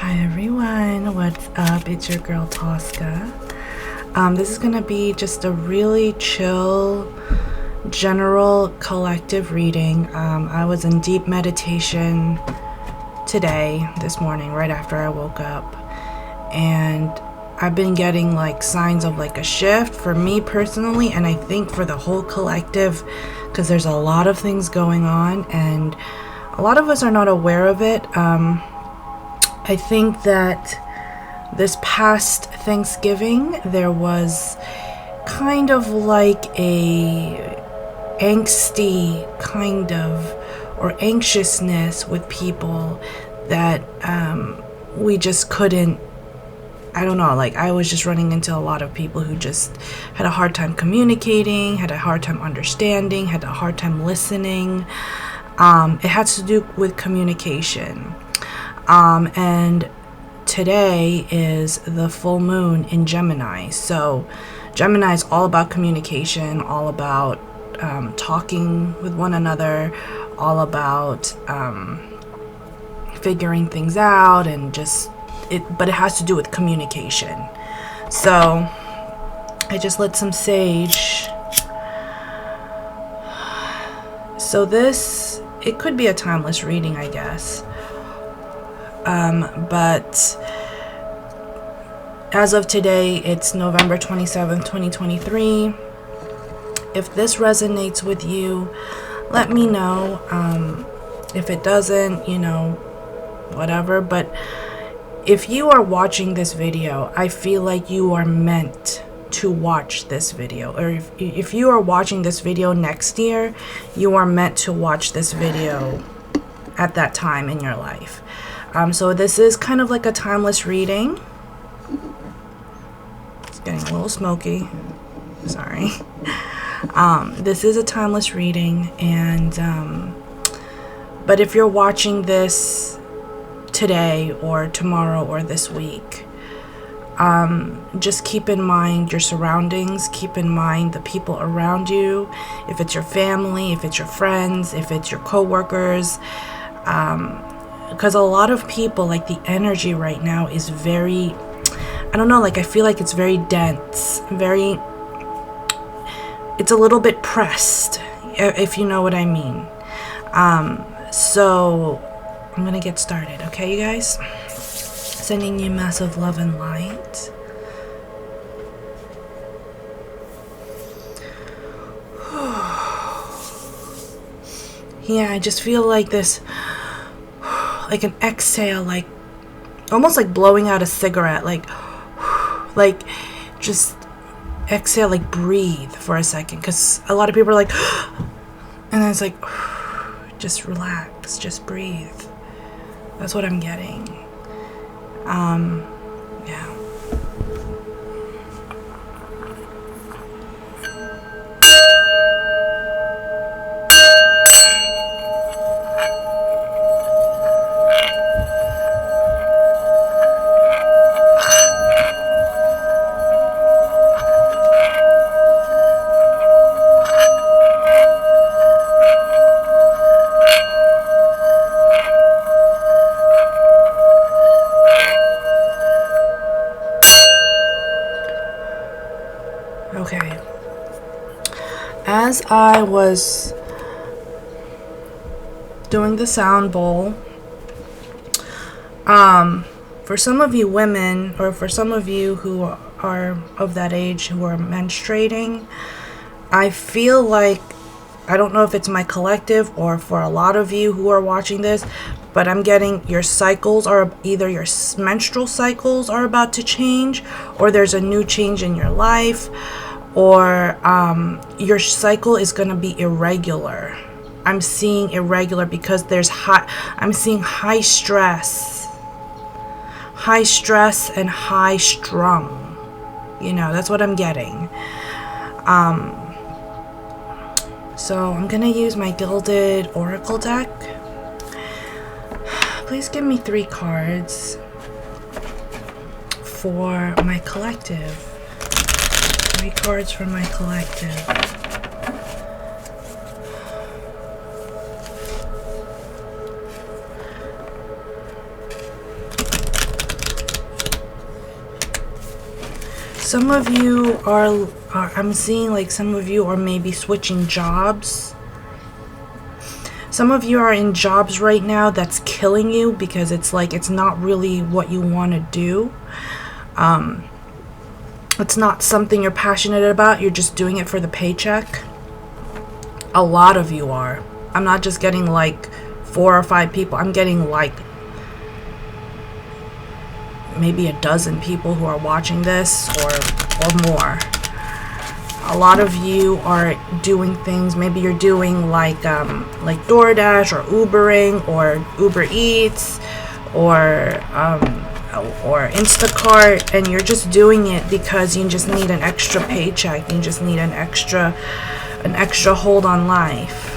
Hi everyone, what's up? It's your girl Tosca. This is gonna be just a really chill, general collective reading. I was in deep meditation this morning, right after I woke up, and I've been getting like signs of like a shift for me personally, and I think for the whole collective, because there's a lot of things going on and a lot of us are not aware of it. I think that this past Thanksgiving there was kind of like a angsty kind of or anxiousness with people that we just couldn't, I don't know, like I was just running into a lot of people who just had a hard time communicating, had a hard time understanding, had a hard time listening. It has to do with communication. And today is the full moon in Gemini. So Gemini is all about communication, all about talking with one another, all about figuring things out, and just but it has to do with communication. So I just lit some sage. So it could be a timeless reading, I guess. But as of today, it's November 27th, 2023. If this resonates with you, let me know. If it doesn't, whatever. But if you are watching this video, I feel like you are meant to watch this video. Or if you are watching this video next year, you are meant to watch this video at that time in your life. So this is kind of like a timeless reading. It's getting a little smoky. Sorry. This is a timeless reading, and but if you're watching this today or tomorrow or this week, just keep in mind your surroundings, keep in mind the people around you, if it's your family, if it's your friends, if it's your co-workers, because a lot of people, like the energy right now is very, I don't know, like I feel like it's very dense, it's a little bit pressed, if you know what I mean. So I'm gonna get started, okay, you guys? Sending you massive love and light. Yeah, I just feel like this, like an exhale, like almost like blowing out a cigarette, like just exhale, like breathe for a second, because a lot of people are like and then it's like just relax, just breathe. That's what I'm getting. Yeah. Okay. As I was doing the sound bowl, for some of you women, or for some of you who are of that age who are menstruating, I feel like, I don't know if it's my collective or for a lot of you who are watching this, but I'm getting your cycles are either your menstrual cycles are about to change, or there's a new change in your life, or your cycle is going to be irregular. I'm seeing irregular because I'm seeing high stress and high strung. That's what I'm getting. So I'm gonna use my Gilded Oracle deck. Please give me 3 cards for my collective. 3 cards for my collective. some of you are I'm seeing like some of you are maybe switching jobs. Some of you are in jobs right now that's killing you because it's like it's not really what you want to do. It's not something you're passionate about. You're just doing it for the paycheck. A lot of you are. I'm not just getting like 4 or 5 people. I'm getting like maybe a dozen people who are watching this or more. A lot of you are doing things. Maybe you're doing like DoorDash or Ubering or Uber Eats or Instacart, and you're just doing it because you just need an extra paycheck. You just need an extra hold on life.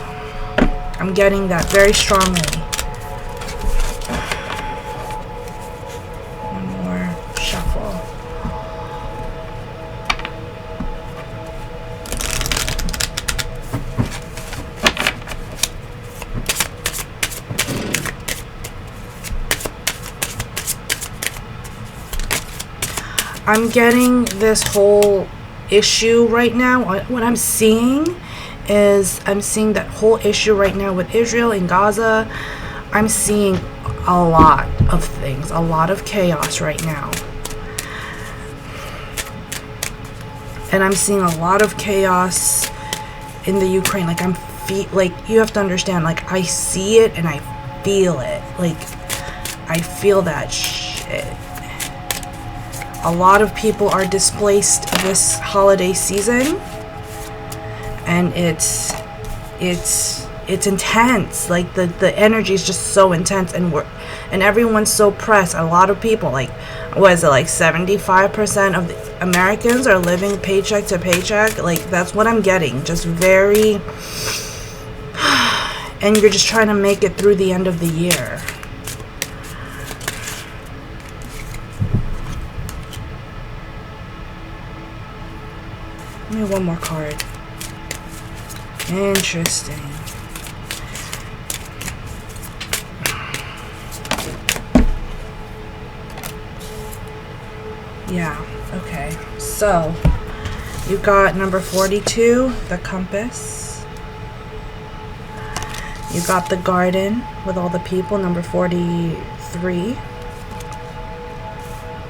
I'm getting that very strongly. One more shuffle. I'm getting this whole issue right now. What I'm seeing is I'm seeing that whole issue right now with Israel and Gaza. I'm seeing a lot of things, a lot of chaos right now. And I'm seeing a lot of chaos in the Ukraine. Like like you have to understand, like I see it and I feel it. Like I feel that shit. A lot of people are displaced this holiday season, and it's intense. Like the energy is just so intense, and everyone's so pressed. A lot of people, like what is it, like 75% of the Americans are living paycheck to paycheck. Like that's what I'm getting. Just very, and you're just trying to make it through the end of the year. Give me one more card. Interesting. Yeah, okay. So, you got number 42, the compass. You got the garden with all the people, number 43.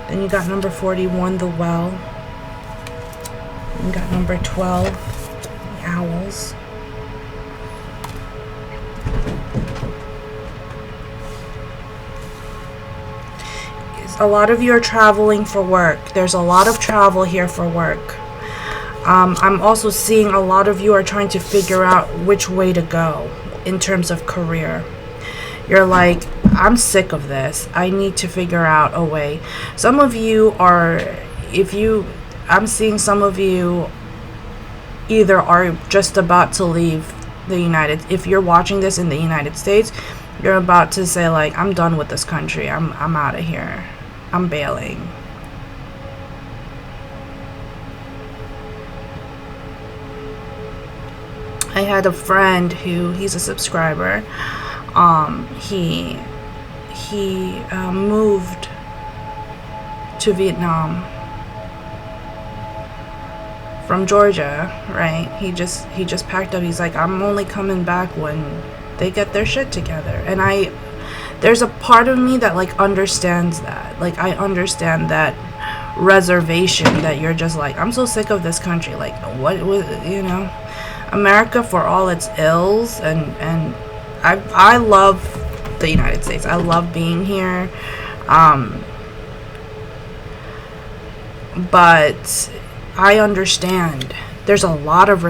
Then you got number 41, the well. You got number 12, the owls. A lot of you are traveling for work. There's a lot of travel here for work. I'm also seeing a lot of you are trying to figure out which way to go in terms of career. You're like, I'm sick of this. I need to figure out a way. Some of you are, I'm seeing some of you either are just about to leave the if you're watching this in the United States, you're about to say like, I'm done with this country. I'm out of here. I'm bailing. I had a friend he's a subscriber. He moved to Vietnam from Georgia, right? He just packed up. He's like, I'm only coming back when they get their shit together. And there's a part of me that like understands that. Like I understand that reservation that you're just like, I'm so sick of this country. Like what was, America, for all its ills, and I love the United States. I love being here. But I understand there's a lot of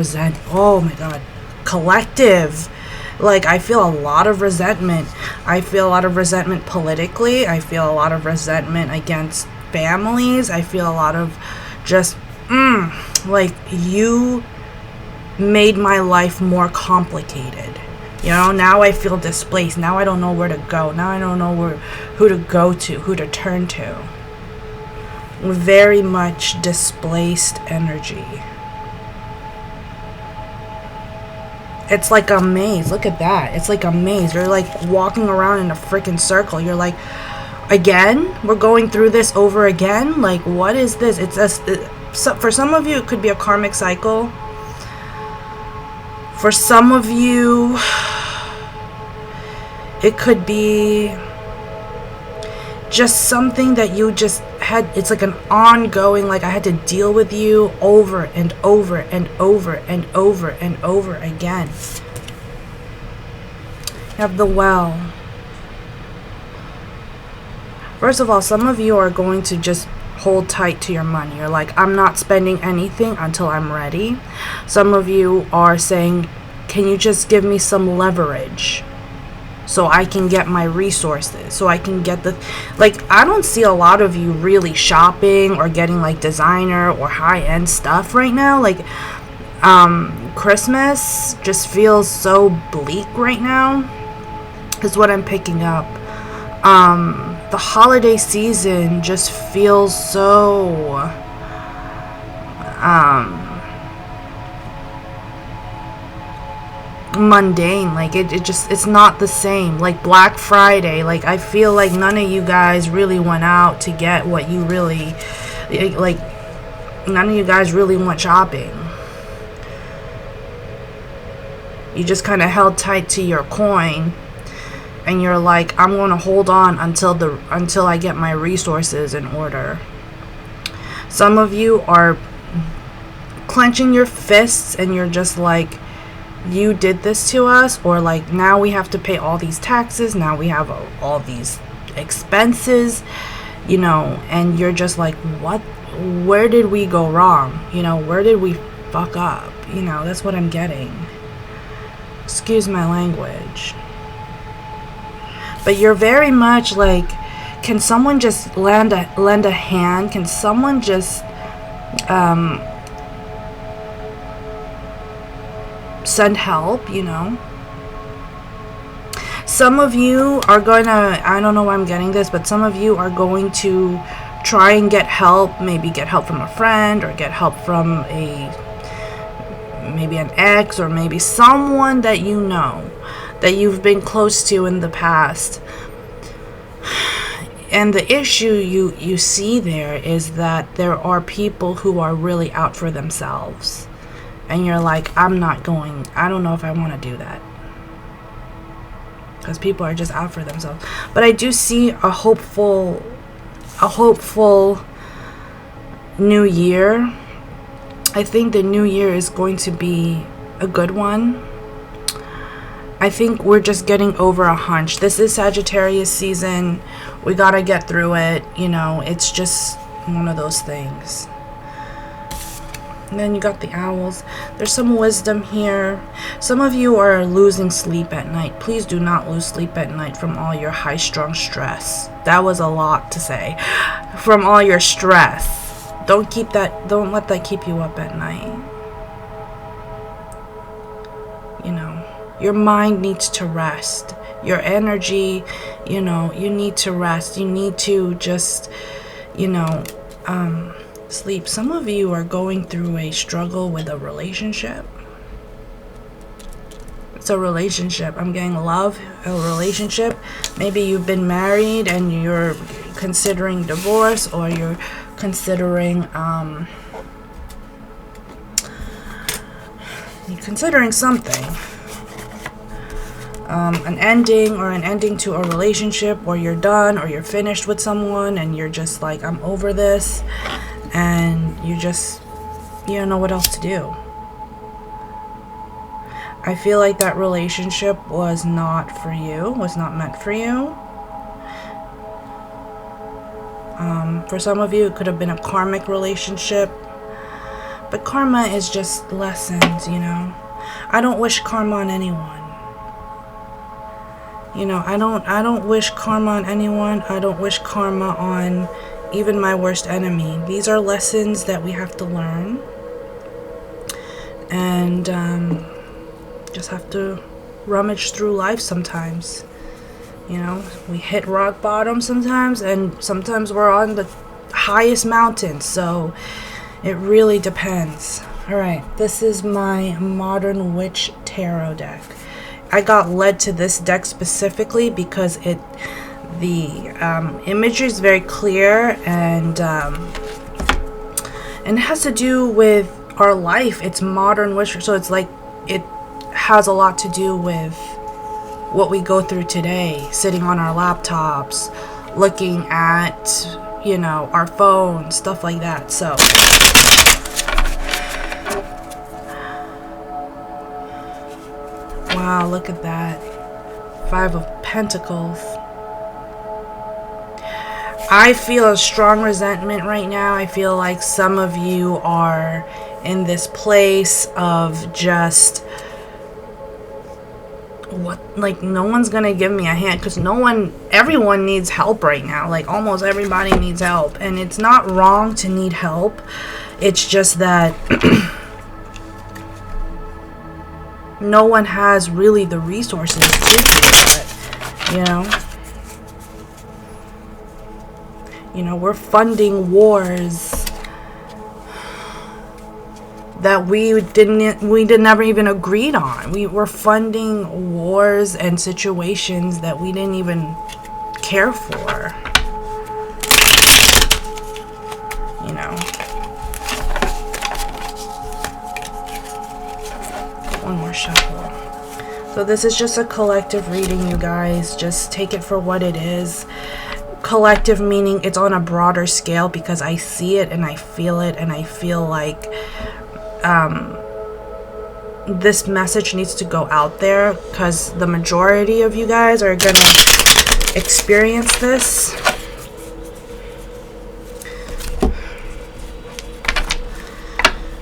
oh my god, collective. Like I feel a lot of resentment. I feel a lot of resentment politically. I feel a lot of resentment against families. I feel a lot of just like you made my life more complicated. Now I feel displaced. Now I don't know where to go. Now I don't know who to go to, who to turn to. Very much displaced energy. It's like a maze. Look at that. It's like a maze. You're like walking around in a freaking circle. You're like, again? We're going through this over again? Like, what is this? It's just for some of you, it could be a karmic cycle. For some of you, it could be just something that you just had. It's like an ongoing, like I had to deal with you over and over and over and over and over again. You have the Well. First of all, some of you are going to just hold tight to your money. You're like, I'm not spending anything until I'm ready. Some of you are saying, can you just give me some leverage so I can get my resources, so I can get the, like, I don't see a lot of you really shopping or getting like designer or high-end stuff right now. Like, Christmas just feels so bleak right now, is what I'm picking up. The holiday season just feels so mundane. Like it's not the same. Like Black Friday, like I feel like none of you guys really went out to get what you really like. None of you guys really went shopping. You just kind of held tight to your coin. And you're like, I'm going to hold on until I get my resources in order. Some of you are clenching your fists and you're just like, you did this to us, or like, now we have to pay all these taxes, now we have all these expenses, you know, and you're just like, what? Where did we go wrong? You know, where did we fuck up? You know, that's what I'm getting. Excuse my language. But you're very much like, can someone just lend a hand? Can someone just send help, you know? Some of you are going to, I don't know why I'm getting this, but some of you are going to try and get help, maybe get help from a friend, or get help from maybe an ex, or maybe someone that you know, that you've been close to in the past. And the issue you see there is that there are people who are really out for themselves. And you're like, I don't know if I want to do that. Because people are just out for themselves. But I do see a hopeful new year. I think the new year is going to be a good one. I think we're just getting over a hunch. This is Sagittarius season. We gotta get through it. You know, it's just one of those things. And then you got the owls. There's some wisdom here. Some of you are losing sleep at night. Please do not lose sleep at night from all your high-strung stress. That was a lot to say. From all your stress. Don't let that keep you up at night. You know, your mind needs to rest. Your energy, you know, you need to rest. You need to just, you know, sleep. Some of you are going through a struggle with a relationship. It's a relationship. I'm getting love, a relationship. Maybe you've been married and you're considering divorce, or you're considering something. An ending to a relationship, or you're done, or you're finished with someone and you're just like, I'm over this, and you don't know what else to do. I feel like that relationship was not for you, was not meant for you. For some of you, it could have been a karmic relationship, but karma is just lessons, you know. I don't wish karma on anyone. You know, I don't wish karma on anyone. I don't wish karma on even my worst enemy. These are lessons that we have to learn. And just have to rummage through life sometimes. You know, we hit rock bottom sometimes, and sometimes we're on the highest mountain. So it really depends. Alright, this is my Modern Witch Tarot deck. I got led to this deck specifically because the imagery is very clear, and And it has to do with our life. It's modern wish, so it's like it has a lot to do with what we go through today, sitting on our laptops, looking at, you know, our phones, stuff like that. So wow, look at that. 5 of Pentacles. I feel a strong resentment right now. I feel like some of you are in this place of just, what, like, no one's gonna give me a hand, because everyone needs help right now. Like, almost everybody needs help, and it's not wrong to need help. It's just that no one has really the resources to do it, you know, we're funding wars that we never even agreed on. We were funding wars and situations that we didn't even care for. You know. One more shuffle. So this is just a collective reading, you guys. Just take it for what it is. Collective meaning it's on a broader scale, because I see it and I feel it, and I feel like this message needs to go out there, because the majority of you guys are gonna experience this.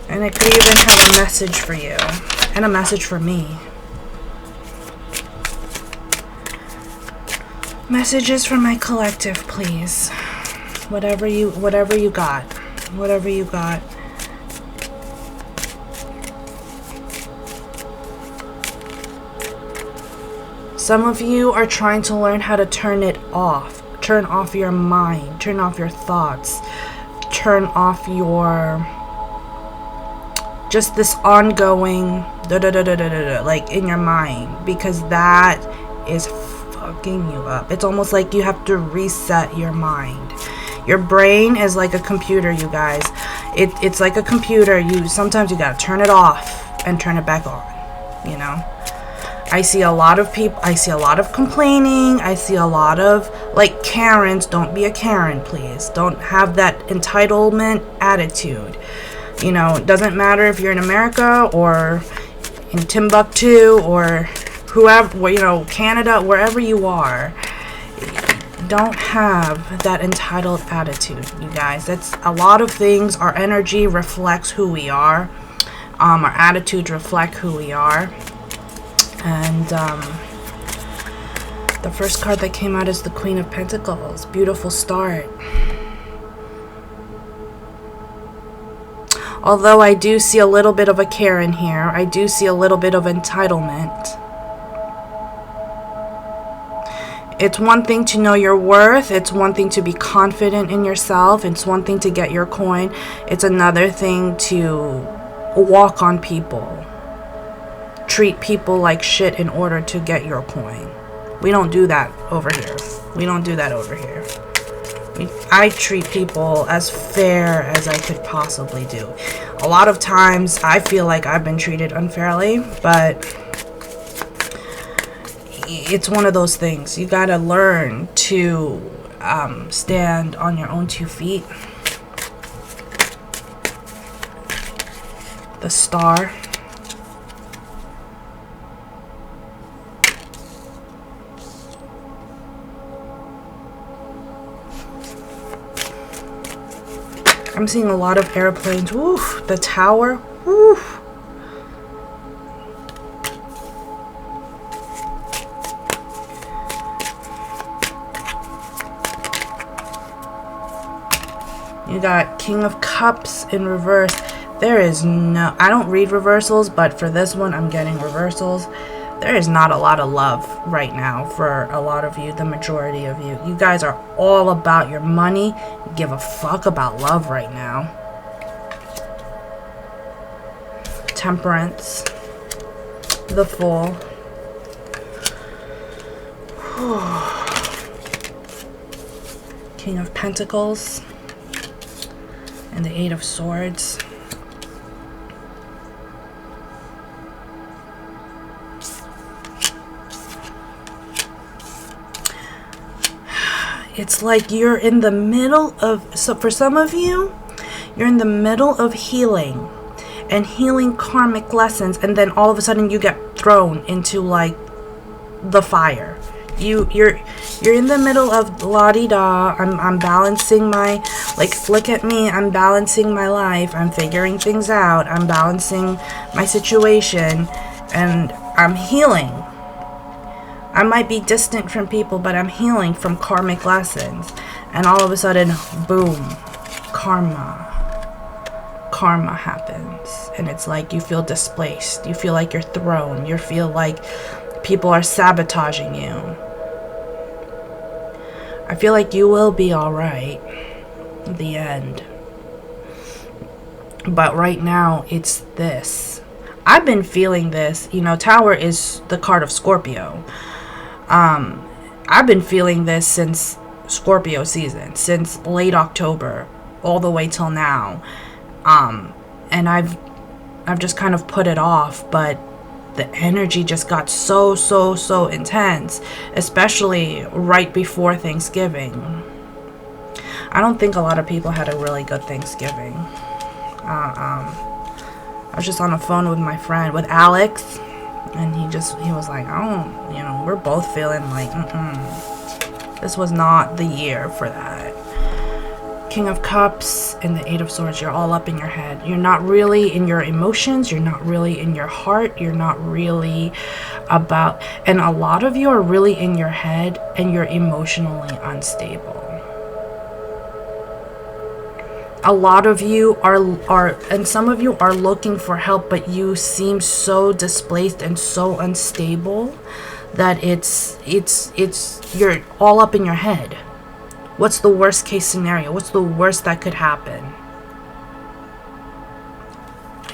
And it could even have a message for you and a message for me. Messages from my collective, please. Whatever you got. Whatever you got. Some of you are trying to learn how to turn it off. Turn off your mind. Turn off your thoughts. Turn off your... just this ongoing like in your mind, because that is fucking you up. It's almost like you have to reset your mind. Your brain is like a computer, you guys. It's like a computer. Sometimes you gotta turn it off and turn it back on, you know. I see a lot of people, I see a lot of complaining, I see a lot of, like, Karens. Don't be a Karen, please. Don't have that entitlement attitude. You know, it doesn't matter if you're in America or in Timbuktu or whoever, you know, Canada, wherever you are. Don't have that entitled attitude, you guys. That's a lot of things. Our energy reflects who we are. Our attitudes reflect who we are. And the first card that came out is the Queen of Pentacles. Beautiful start. Although I do see a little bit of a Karen here. I do see a little bit of entitlement. It's one thing to know your worth. It's one thing to be confident in yourself. It's one thing to get your coin. It's another thing to walk on people. Treat people like shit in order to get your coin. We don't do that over here. We don't do that over here. I treat people as fair as I could possibly do. A lot of times I feel like I've been treated unfairly, but it's one of those things. You gotta learn to stand on your own 2 feet. The Star. I'm seeing a lot of airplanes. Woof. The Tower. Woof. You got King of Cups in reverse. There is no... I don't read reversals, but for this one, I'm getting reversals. There is not a lot of love right now for a lot of you, the majority of you. You guys are all about your money. You give a fuck about love right now. Temperance. The Fool. King of Pentacles. and the Eight of Swords. It's like you're in the middle of, so for some of you, you're in the middle of healing and healing karmic lessons, and then all of a sudden you get thrown into like the fire. You're in the middle of la-di-da. I'm balancing my, like, look at me, I'm balancing my life, I'm figuring things out, I'm balancing my situation, and I'm healing. I might be distant from people, but I'm healing from karmic lessons. And all of a sudden, boom, karma happens. And it's like you feel displaced. You feel like you're thrown. You feel like people are sabotaging you. I feel like you will be alright at the end. But right now, it's this. I've been feeling this. You know, Tower is the card of Scorpio. I've been feeling this since Scorpio season, since late October, all the way till now. And I've just kind of put it off, but the energy just got so intense, especially right before Thanksgiving. I don't think a lot of people had a really good Thanksgiving. I was just on the phone with my friend, with Alex, and he was like, oh, you know, we're both feeling like, this was not the year for that. King of Cups and the Eight of Swords, you're all up in your head. You're not really in your emotions. You're not really in your heart. You're not really about, and a lot of you are really in your head and you're emotionally unstable. A lot of you are, and some of you are looking for help, but you seem so displaced and so unstable that you're all up in your head. What's the worst case scenario? What's the worst that could happen?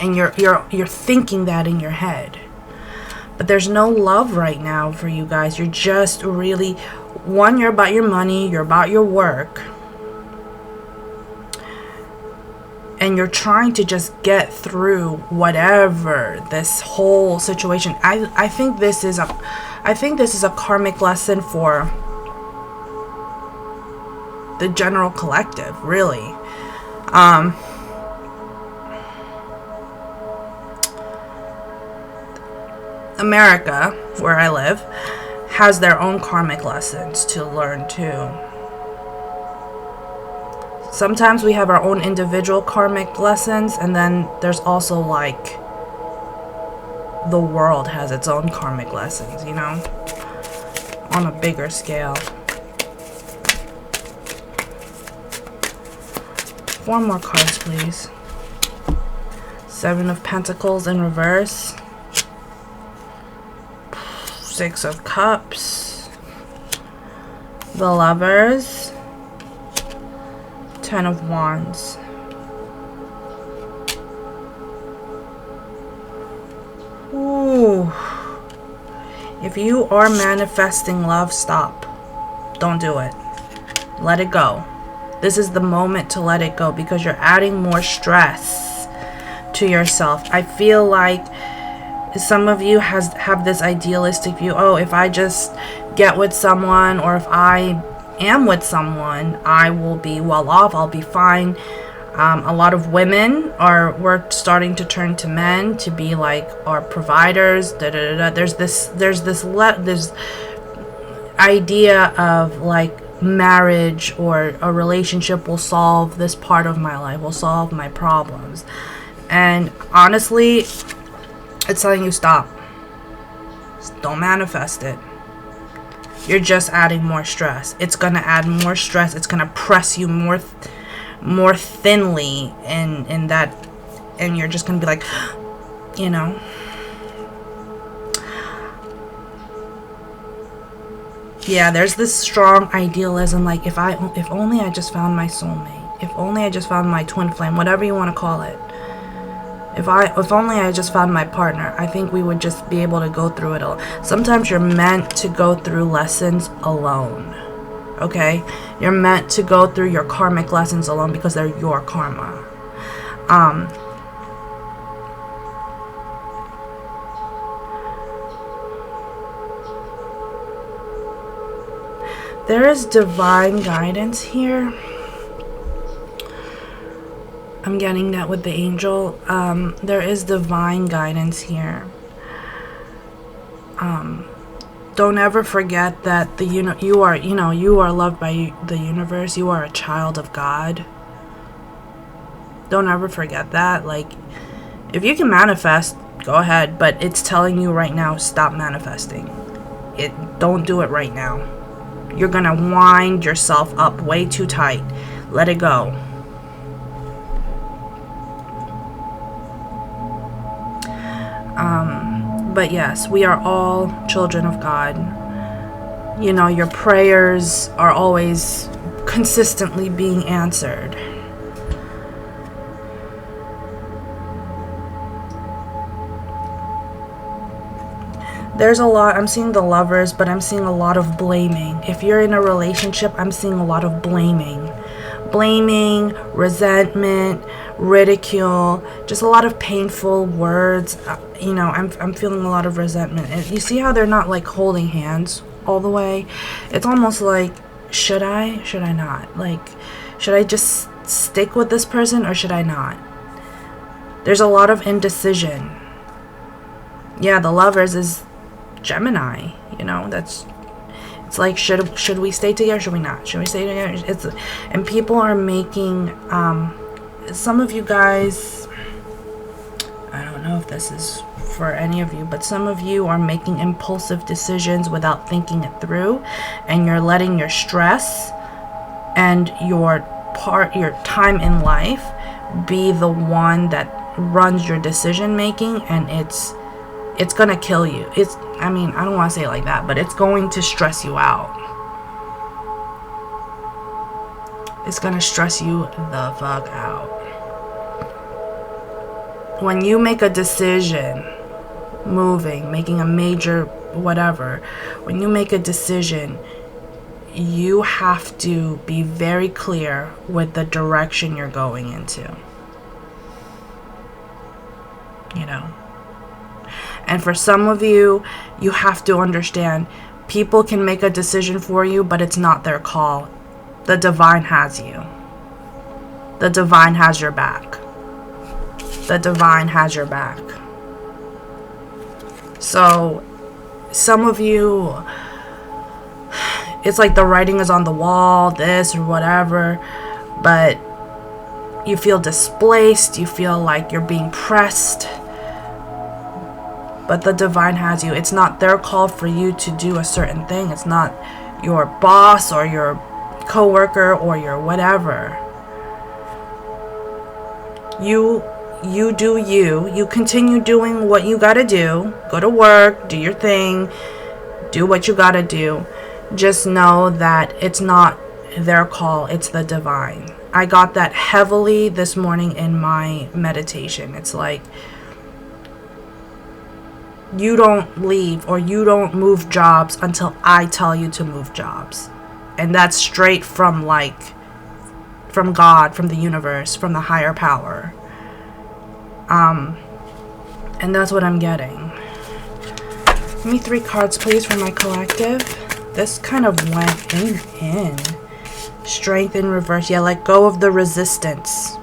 And you're thinking that in your head. But there's no love right now for you guys. You're just really, one, you're about your money, you're about your work. And you're trying to just get through whatever this whole situation. I think this is a karmic lesson for the general collective, really. America, where I live, has their own karmic lessons to learn too. Sometimes we have our own individual karmic lessons, and then there's also like the world has its own karmic lessons, you know, on a bigger scale. 4 more cards, please. 7 of Pentacles in reverse. 6 of Cups. The Lovers. 10 of Wands. Ooh. If you are manifesting love, stop. Don't do it. Let it go. This is the moment to let it go, because you're adding more stress to yourself. I feel like some of you have this idealistic view. Oh, if I just get with someone, or if I am with someone, I will be well off, I'll be fine. A lot of women we're starting to turn to men to be like our providers. There's this idea of like marriage or a relationship will solve this part of my life, will solve my problems. And honestly, it's telling you stop. Don't manifest it. You're just adding more stress. It's going to add more stress. It's going to press you more thinly in that, and you're just going to be like, you know. Yeah, there's this strong idealism, like if only I just found my soulmate. If only I just found my twin flame, whatever you want to call it. If only I just found my partner, I think we would just be able to go through it all. Sometimes you're meant to go through lessons alone. okay? You're meant to go through your karmic lessons alone because they're your karma. There is divine guidance here. I'm getting that with the angel. There is divine guidance here. Don't ever forget that you are loved by the universe. You are a child of God. Don't ever forget that. Like, if you can manifest, go ahead, but it's telling you right now, stop manifesting. Don't do it right now. You're gonna wind yourself up way too tight. Let it go. But yes, we are all children of God. You know, your prayers are always consistently being answered. There's a lot, I'm seeing the Lovers, but I'm seeing a lot of blaming. If you're in a relationship, I'm seeing a lot of blaming. Blaming, resentment, ridicule, just a lot of painful words. You know, I'm feeling a lot of resentment. And you see how they're not like holding hands all the way? It's almost like, should I not? Like, should I just stick with this person or should I not? There's a lot of indecision. Yeah, the Lovers is Gemini, you know, it's like, should we stay together, should we not, should we stay together? And people are making some of you guys, I don't know if this is for any of you, but some of you are making impulsive decisions without thinking it through, and you're letting your stress and your time in life be the one that runs your decision making, and it's gonna kill you. I mean, I don't want to say it like that, but it's going to stress you out. It's gonna stress you the fuck out. When you make a decision, making a major whatever, when you make a decision, you have to be very clear with the direction you're going into. You know? And for some of you, you have to understand, people can make a decision for you, but it's not their call. The divine has you. The divine has your back. The divine has your back. So, some of you, it's like the writing is on the wall, this or whatever, but you feel displaced, you feel like you're being pressed. But the divine has you. It's not their call for you to do a certain thing. It's not your boss or your coworker or your whatever. You do you. You continue doing what you gotta do. Go to work, do your thing, do what you gotta do. Just know that it's not their call, it's the divine. I got that heavily this morning in my meditation. It's like, you don't leave or you don't move jobs until I tell you to move jobs. And that's straight from from God, from the universe, from the higher power. And that's what I'm getting. Give me 3 cards, please, for my collective. This kind of went in. Strength in reverse. Yeah, let go of the resistance.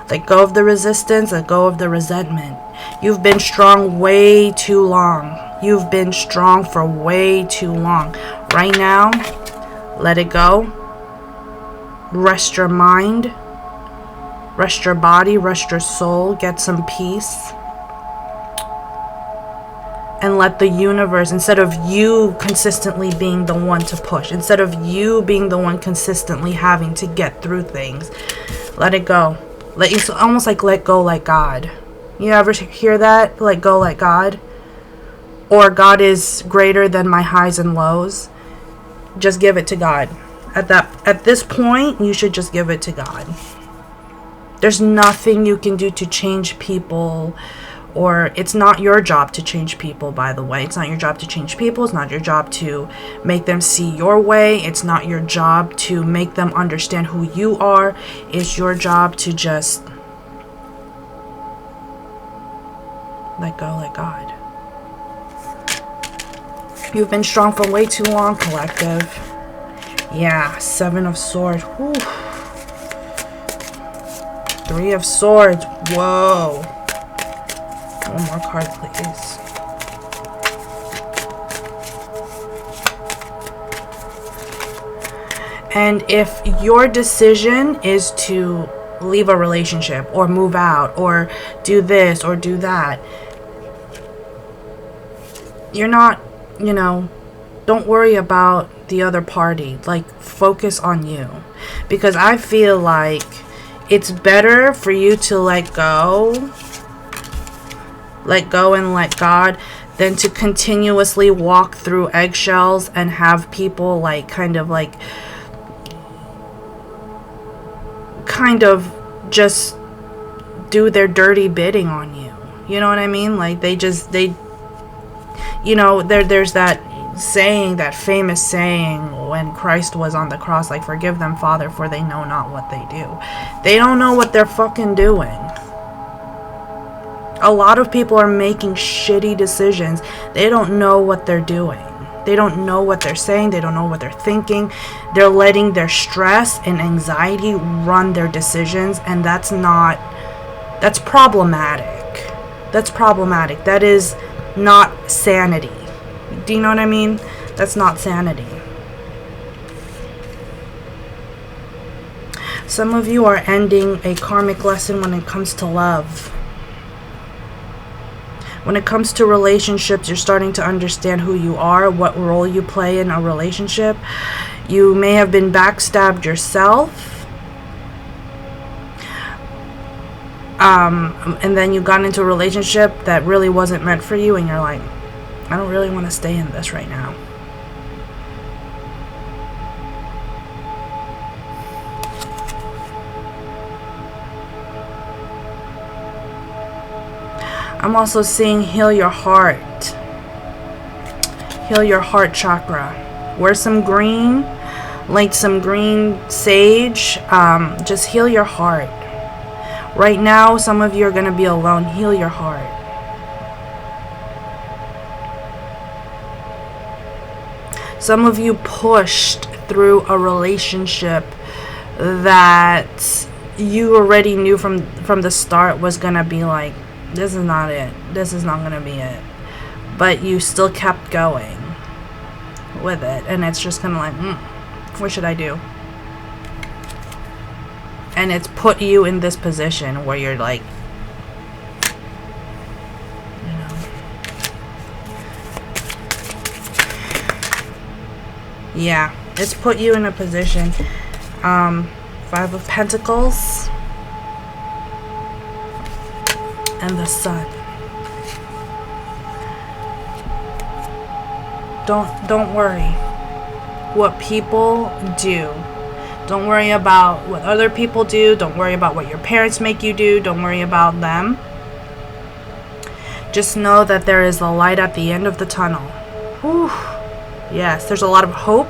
Let go of the resistance. Let go of the resentment. You've been strong way too long. You've been strong for way too long. Right now, let it go. Rest your mind. Rest your body. Rest your soul. Get some peace. And let the universe, instead of you consistently being the one to push, instead of you being the one consistently having to get through things, let it go. It's almost like let go like God. You ever hear that? Let go like God? Or God is greater than my highs and lows. Just give it to God. At this point, you should just give it to God. There's nothing you can do to change people Or it's not your job to change people, by the way. It's not your job to change people. It's not your job to make them see your way. It's not your job to make them understand who you are. It's your job to just let go, let God. You've been strong for way too long, collective. Yeah, 7 of Swords. Whew. 3 of Swords. Whoa. One more card, please. And if your decision is to leave a relationship or move out or do this or do that, you're not, don't worry about the other party. Like, focus on you. Because I feel like it's better for you to let go and let God than to continuously walk through eggshells and have people kind of just do their dirty bidding on you. You know what I mean? Like, there's that saying, that famous saying when Christ was on the cross, like, forgive them, Father, for they know not what they do. They don't know what they're fucking doing. A lot of people are making shitty decisions. They don't know what they're doing. They don't know what they're saying. They don't know what they're thinking. They're letting their stress and anxiety run their decisions, and that's problematic. That's problematic. That is not sanity. Do you know what I mean? That's not sanity. Some of you are ending a karmic lesson when it comes to love. When it comes to relationships, you're starting to understand who you are, what role you play in a relationship. You may have been backstabbed yourself. And then you got into a relationship that really wasn't meant for you, and you're like, I don't really want to stay in this right now. I'm also seeing heal your heart. Heal your heart chakra. Wear some green, light some green sage. Just heal your heart. Right now, some of you are going to be alone. Heal your heart. Some of you pushed through a relationship that you already knew from the start was going to be like, this is not it. This is not going to be it. But you still kept going with it. And it's just kind of like, what should I do? And it's put you in this position where you're like, yeah, it's put you in a position. 5 of Pentacles. And the Sun. Don't worry what people do. Don't worry about what other people do. Don't worry about what your parents make you do. Don't worry about them. Just know that there is a light at the end of the tunnel. Whew. Yes, there's a lot of hope.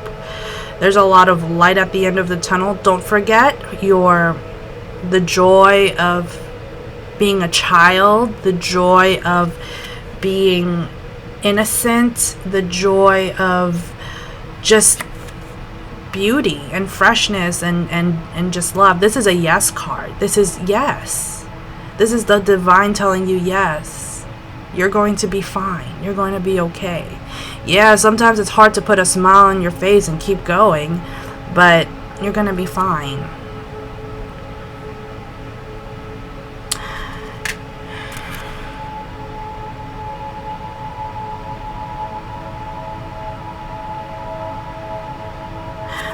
There's a lot of light at the end of the tunnel. Don't forget the joy of being a child, the joy of being innocent, the joy of just beauty and freshness and just love. This is a yes card. This is yes. This is the divine telling you yes. You're going to be fine. You're going to be okay. Yeah, sometimes it's hard to put a smile on your face and keep going, but you're going to be fine.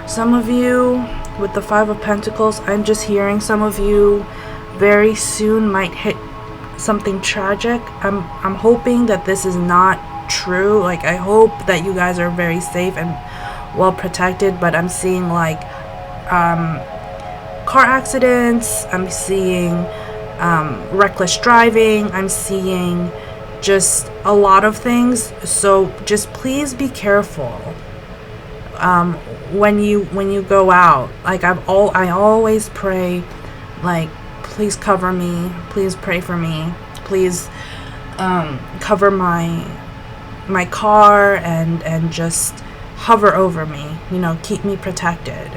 Some of you, with the 5 of Pentacles, I'm just hearing some of you very soon might hit something tragic. I'm hoping that this is not true. Like, I hope that you guys are very safe and well protected, but I'm seeing like car accidents. I'm seeing reckless driving. I'm seeing just a lot of things. So just please be careful when you go out. Like I always pray, like, please cover me, please pray for me, please cover my car and just hover over me, you know, keep me protected.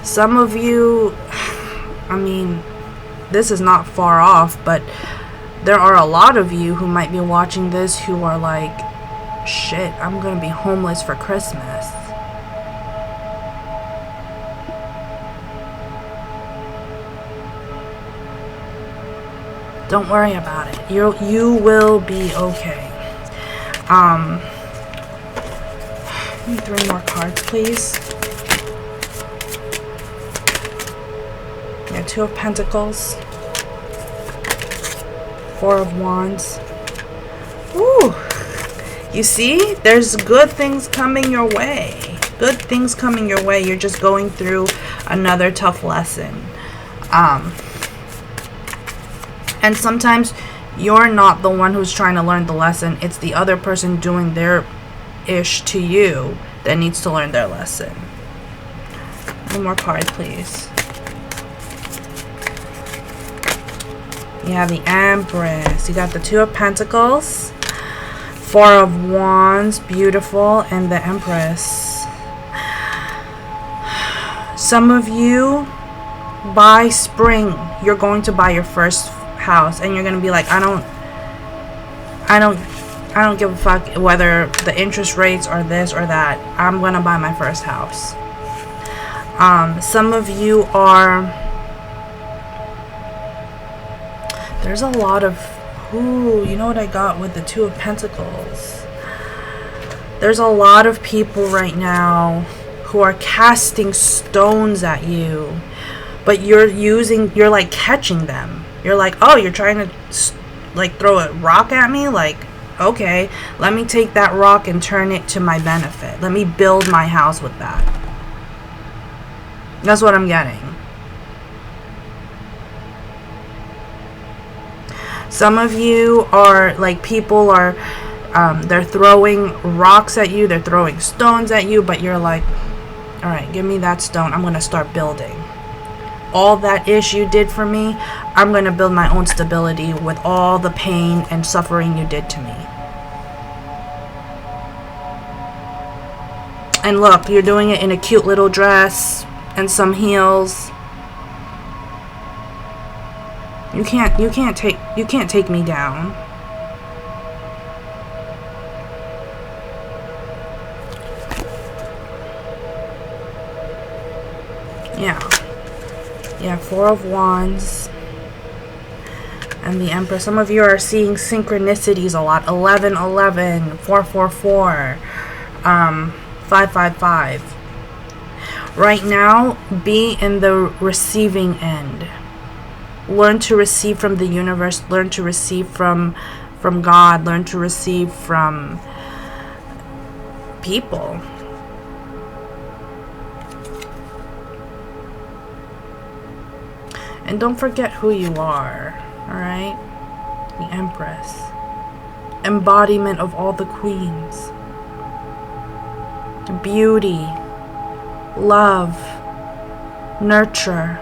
Some of you, I mean, this is not far off, but there are a lot of you who might be watching this who are like, shit, I'm gonna be homeless for Christmas. Don't worry about it. You will be okay. Give me 3 more cards, please. Yeah, 2 of Pentacles. 4 of Wands. Ooh. You see? There's good things coming your way. Good things coming your way. You're just going through another tough lesson. And sometimes you're not the one who's trying to learn the lesson. It's the other person doing their ish to you that needs to learn their lesson. 1 more card, please. You have the Empress. You got the 2 of Pentacles, 4 of Wands, beautiful, and the Empress. Some of you, by spring, you're going to buy your first house, and you're going to be like, I don't give a fuck whether the interest rates are this or that. I'm going to buy my first house. Some of you are, there's a lot of, ooh, you know what I got with the 2 of Pentacles? There's a lot of people right now who are casting stones at you, but you're like catching them. You're like, oh, you're trying to like throw a rock at me? Like, okay, let me take that rock and turn it to my benefit. Let me build my house with that. That's what I'm getting. Some of you are like, people are, they're throwing rocks at you, they're throwing stones at you, but you're like, all right, give me that stone. I'm going to start building. All that ish you did for me, I'm going to build my own stability with all the pain and suffering you did to me. And look, you're doing it in a cute little dress and some heels. You can't take me down. Yeah, 4 of Wands and the Empress. Some of you are seeing synchronicities a lot. 1111, 444, 555. Right now, be in the receiving end. Learn to receive from the universe. Learn to receive from God. Learn to receive from people. And don't forget who you are, alright? The Empress. Embodiment of all the queens. Beauty. Love. Nurture.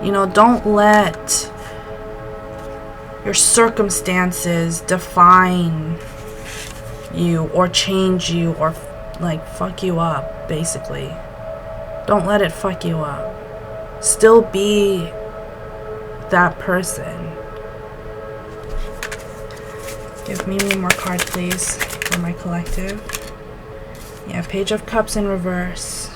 You know, don't let your circumstances define you or change you or like fuck you up, basically. Don't let it fuck you up. Still be that person. Give me one more card, please, for my collective. Yeah, Page of Cups in reverse.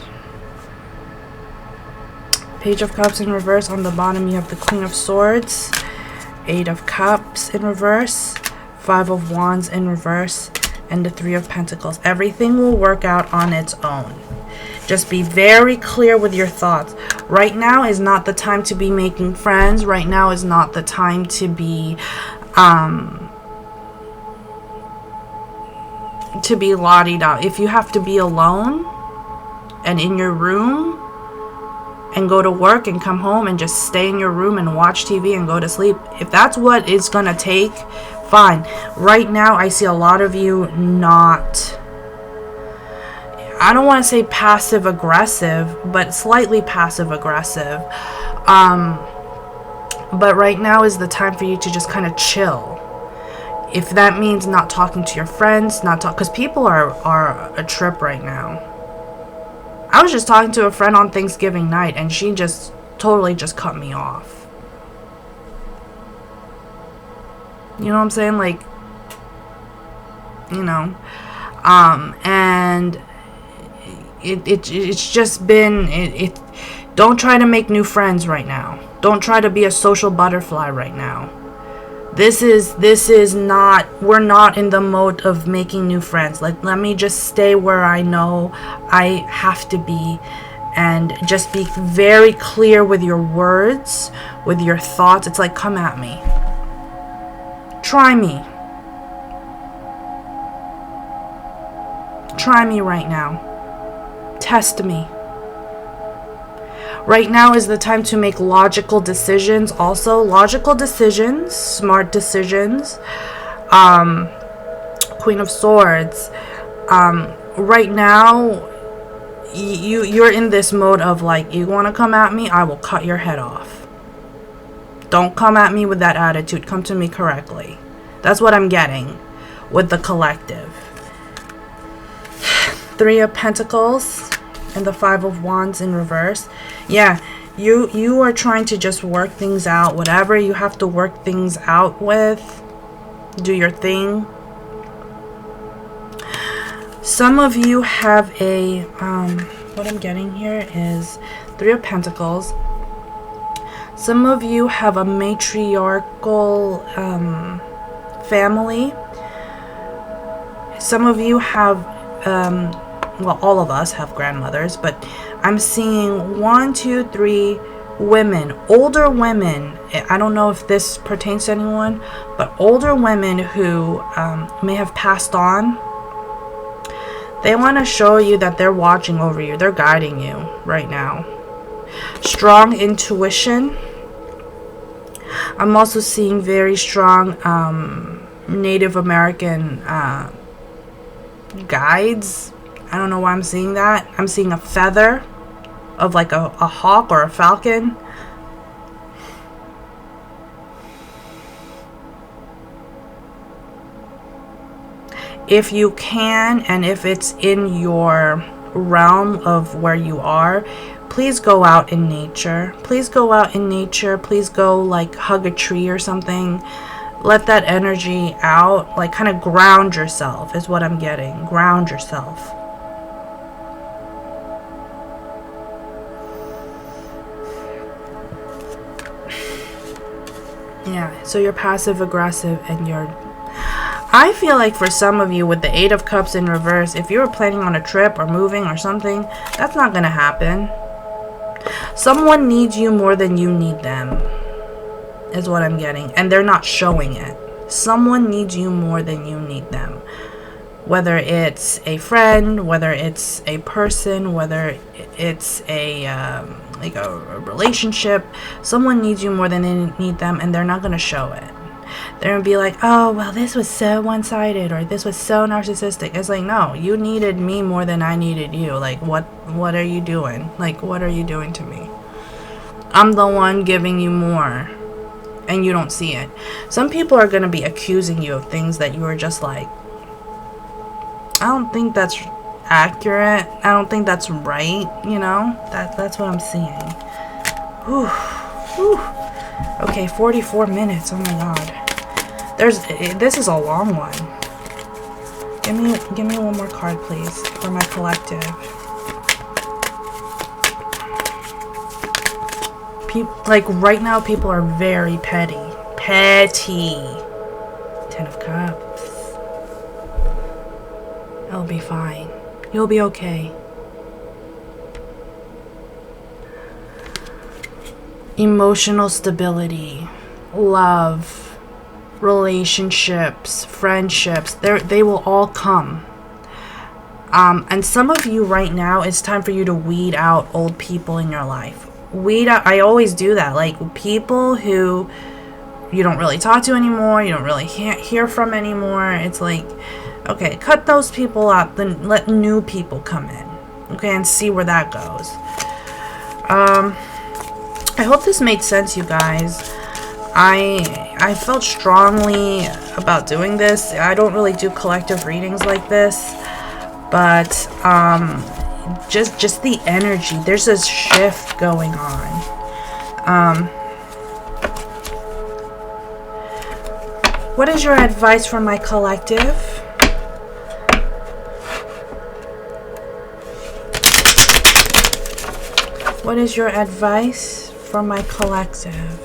Page of Cups in reverse. On the bottom, you have the Queen of Swords, 8 of Cups in reverse, 5 of Wands in reverse, and the 3 of Pentacles. Everything will work out on its own. Just be very clear with your thoughts. Right now is not the time to be making friends. Right now is not the time to be la-di-da. If you have to be alone and in your room, and go to work and come home and just stay in your room and watch TV and go to sleep. If that's what it's gonna take, fine. Right now, I see a lot of you not, I don't want to say passive aggressive, but slightly passive aggressive. But right now is the time for you to just kind of chill. If that means not talking to your friends, because people are a trip right now. I was just talking to a friend on Thanksgiving night, and she just totally just cut me off. You know what I'm saying? Like, you know, and it's just been, don't try to make new friends right now. Don't try to be a social butterfly right now. This is not, we're not in the mode of making new friends. Like, let me just stay where I know I have to be, and just be very clear with your words, with your thoughts. It's like, come at me. Try me. Try me right now. Test me. Right now is the time to make logical decisions. Also, logical decisions, smart decisions. Queen of Swords. Right now, you're in this mode of like, you want to come at me, I will cut your head off. Don't come at me with that attitude. Come to me correctly. That's what I'm getting with the collective. Three of Pentacles and the Five of Wands in reverse. Yeah, you are trying to just work things out. Whatever you have to work things out with, do your thing. Some of you have a, what I'm getting here is Three of Pentacles. Some of you have a matriarchal family. Some of you have, well, all of us have grandmothers, but I'm seeing 1, 2, 3 women, older women. I don't know if this pertains to anyone, but older women who may have passed on. They want to show you that they're watching over you. They're guiding you right now. Strong intuition. I'm also seeing very strong Native American guides. I don't know why I'm seeing that. I'm seeing a feather of like a hawk or a falcon. If you can, and if it's in your realm of where you are, please go out in nature. Please go out in nature. Please go like hug a tree or something. Let that energy out. Like kind of ground yourself is what I'm getting. Ground yourself. Yeah, so you're passive aggressive and you're, I feel like for some of you with the Eight of Cups in reverse, if you were planning on a trip or moving or something, that's not going to happen. Someone needs you more than you need them, is what I'm getting. And they're not showing it. Someone needs you more than you need them. Whether it's a friend, whether it's a person, whether it's a like a relationship, someone needs you more than they need them, and they're not going to show it. They're going to be like, oh, well, this was so one-sided, or this was so narcissistic. It's like, no, you needed me more than I needed you. Like, what are you doing? Like, what are you doing to me? I'm the one giving you more, and you don't see it. Some people are going to be accusing you of things that you are just like, I don't think that's accurate. I don't think that's right, you know? That's what I'm seeing. Whew. Whew. Okay, 44 minutes. Oh my god. This is a long one. Give me one more card, please, for my collective. Like right now, people are very petty. Petty. 10 of Cups. It'll be fine. You'll be okay. Emotional stability, love, relationships, friendships, they will all come. And some of you right now, it's time for you to weed out old people in your life. weed out. I always do that. Like, people who you don't really talk to anymore, you don't really hear from anymore, it's like, okay, cut those people out, then let new people come in, okay, and see where that goes. I hope this made sense, you guys. I felt strongly about doing this. I don't really do collective readings like this, but just the energy, there's this shift going on. What is your advice for my collective? What is your advice for my collective?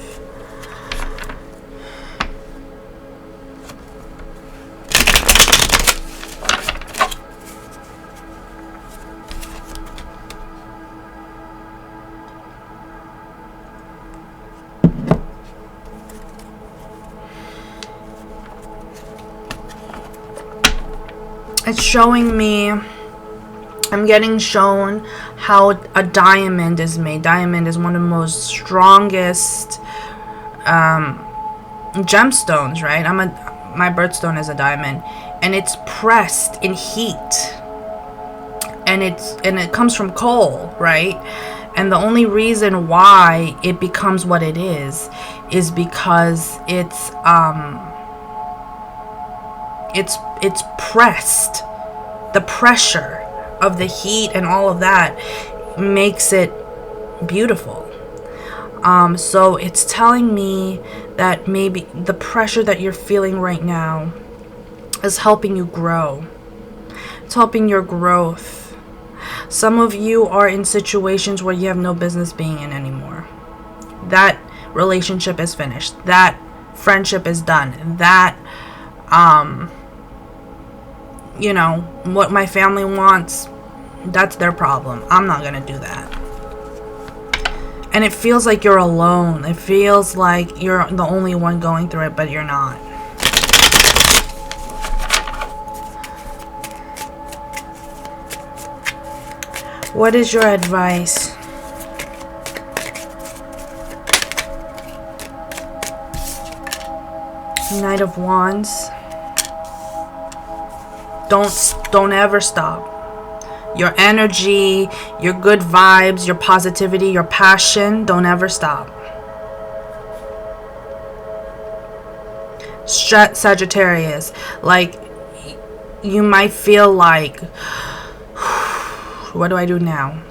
It's showing me, I'm getting shown how a diamond is made. Diamond is one of the most strongest gemstones, right? My birthstone is a diamond, and it's pressed in heat, and it comes from coal, right? And the only reason why it becomes what it is because it's pressed. The pressure of the heat and all of that makes it beautiful. So it's telling me that maybe the pressure that you're feeling right now is helping you grow. It's helping your growth. Some of you are in situations where you have no business being in anymore. That relationship is finished. That friendship is done. That you know, what my family wants, that's their problem. I'm not gonna do that. And it feels like you're alone. It feels like you're the only one going through it, but you're not. What is your advice? Knight of Wands. Don't ever stop. Your energy, your good vibes, your positivity, your passion, don't ever stop. Sagittarius, like, you might feel like, what do I do now?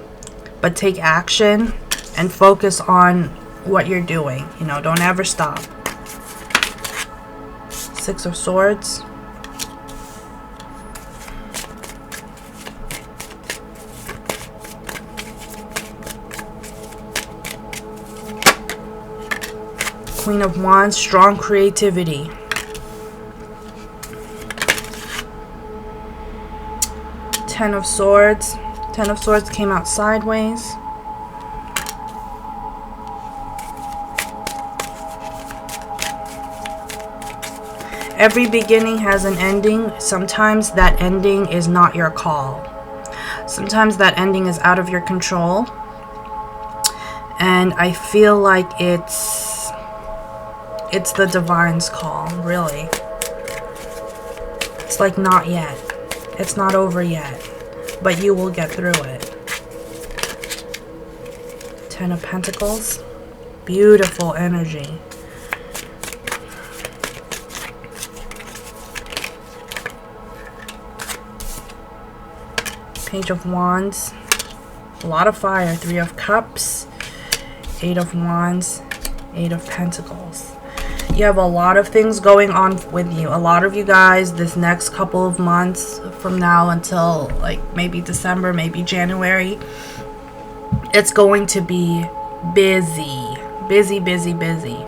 But take action and focus on what you're doing. You know, don't ever stop. Six of Swords. Queen of Wands, strong creativity. Ten of Swords. Ten of Swords came out sideways. Every beginning has an ending. Sometimes that ending is not your call. Sometimes that ending is out of your control. And I feel like it's the divine's call, really. It's like, not yet. It's not over yet. But you will get through it. Ten of Pentacles. Beautiful energy. Page of Wands. A lot of fire. Three of Cups. Eight of Wands. Eight of Pentacles. You have a lot of things going on with you. A lot of you guys, this next couple of months from now until like maybe December, maybe January, it's going to be busy. Busy, busy, busy.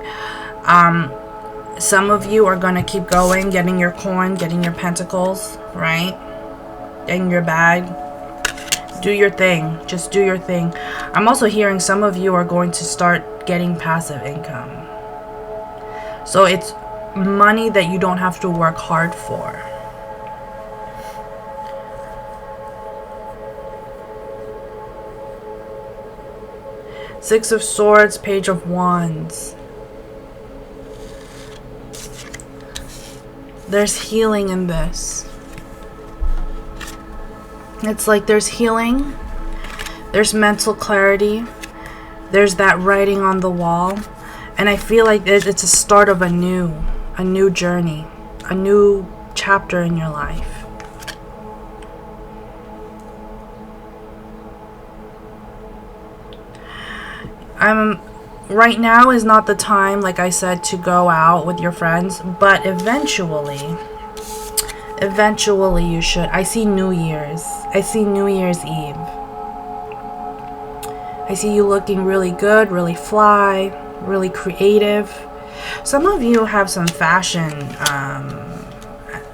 Some of you are going to keep going, getting your coin, getting your pentacles, right? Getting your bag. Do your thing. Just do your thing. I'm also hearing some of you are going to start getting passive income. So it's money that you don't have to work hard for. Six of Swords, Page of Wands. There's healing in this. It's like there's healing, there's mental clarity, there's that writing on the wall, and I feel like it's a start of a new journey, a new chapter in your life. Right now is not the time, like I said, to go out with your friends, but eventually you should. I see New Year's. I see New Year's Eve. I see you looking really good, really fly, really creative. Some of you have some fashion,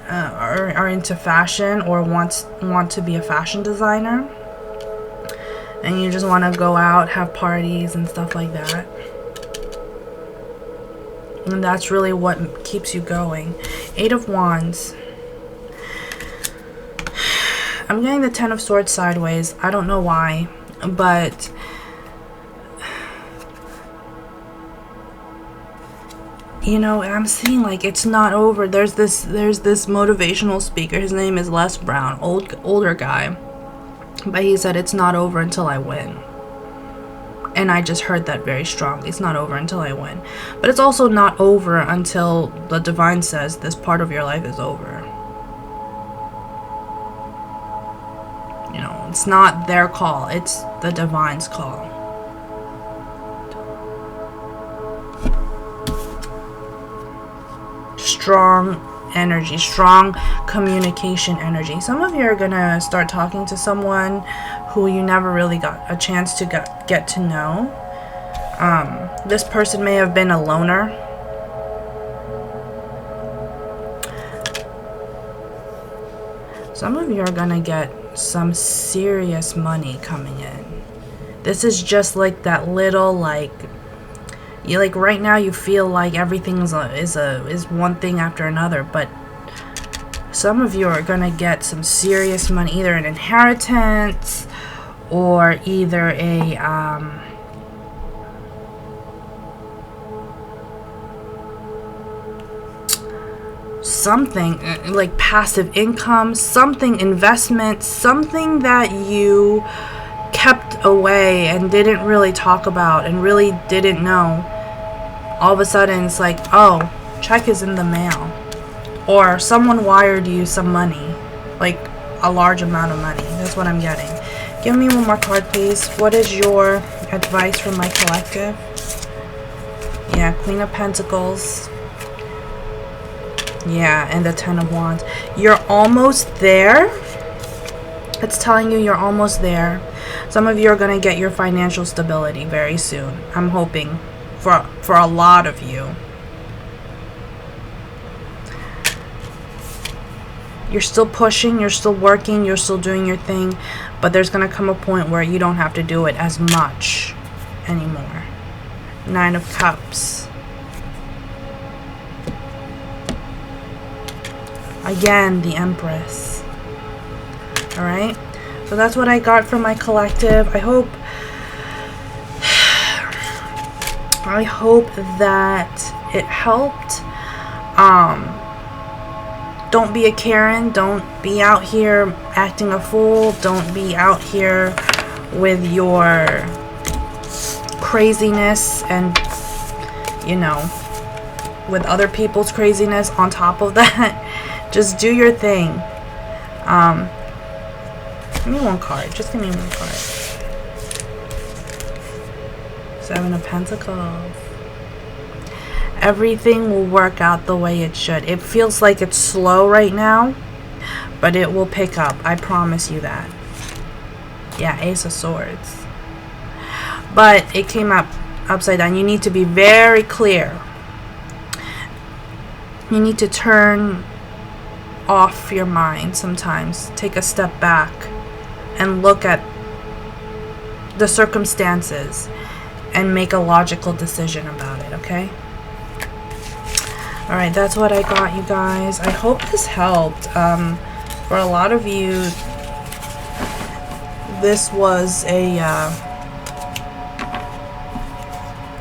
are into fashion, or want to be a fashion designer. And you just want to go out, have parties and stuff like that. And that's really what keeps you going. Eight of Wands. I'm getting the Ten of Swords sideways. I don't know why, but you know, I'm seeing like it's not over. There's this motivational speaker. His name is Les Brown, older guy. But he said it's not over until I win. And I just heard that very strongly. It's not over until I win. But it's also not over until the divine says this part of your life is over. You know, it's not their call. It's the divine's call. Strong energy, strong communication energy. Some of you are gonna start talking to someone who you never really got a chance to get to know. This person may have been a loner. Some of you are gonna get some serious money coming in. This is just like that little, like, you like right now you feel like everything is one thing after another, but some of you are gonna get some serious money, either an inheritance or either a something like passive income, something investment, something that you kept away and didn't really talk about and really didn't know. All of a sudden it's like, oh, check is in the mail, or someone wired you some money, like a large amount of money. That's what I'm getting. Give me one more card, please. What is your advice from my collective? Yeah, Queen of Pentacles. Yeah, and the Ten of Wands. You're almost there. It's telling you you're almost there. Some of you are going to get your financial stability very soon. I'm hoping for a lot of you. You're still pushing, you're still working, you're still doing your thing, but there's going to come a point where you don't have to do it as much anymore. Nine of Cups. Again, the Empress. Alright? So that's what I got from my collective. I hope that it helped. Don't be a Karen. Don't be out here acting a fool. Don't be out here with your craziness and, you know, with other people's craziness on top of that. Just do your thing. Give me one card. Just give me one card. Seven of Pentacles. Everything will work out the way it should. It feels like it's slow right now, but it will pick up. I promise you that. Yeah, Ace of Swords. But it came up upside down. You need to be very clear. You need to turn off your mind sometimes. Take a step back and look at the circumstances and make a logical decision about it, okay? Alright, that's what I got, you guys. I hope this helped. For a lot of you, this was a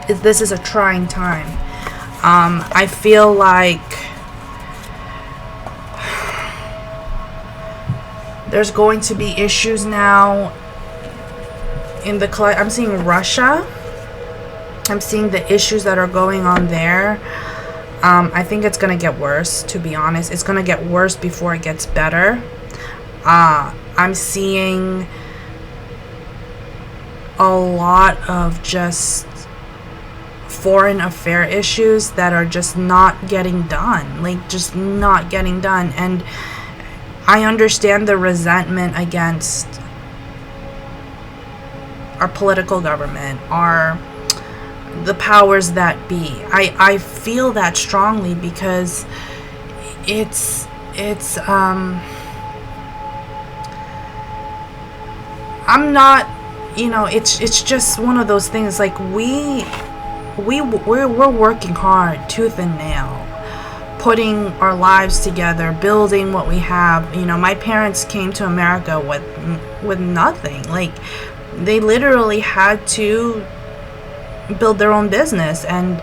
this is a trying time. I feel like there's going to be issues now in the I'm seeing Russia. I'm seeing the issues that are going on there. I think it's going to get worse, to be honest. It's going to get worse before it gets better. I'm seeing a lot of just foreign affair issues that are just not getting done. Like, just not getting done. And I understand the resentment against our political government, the powers that be. I feel that strongly because it's I'm not, it's just one of those things. Like, we're working hard, tooth and nail, putting our lives together, building what we have. My parents came to America with nothing. Like, they literally had to build their own business, and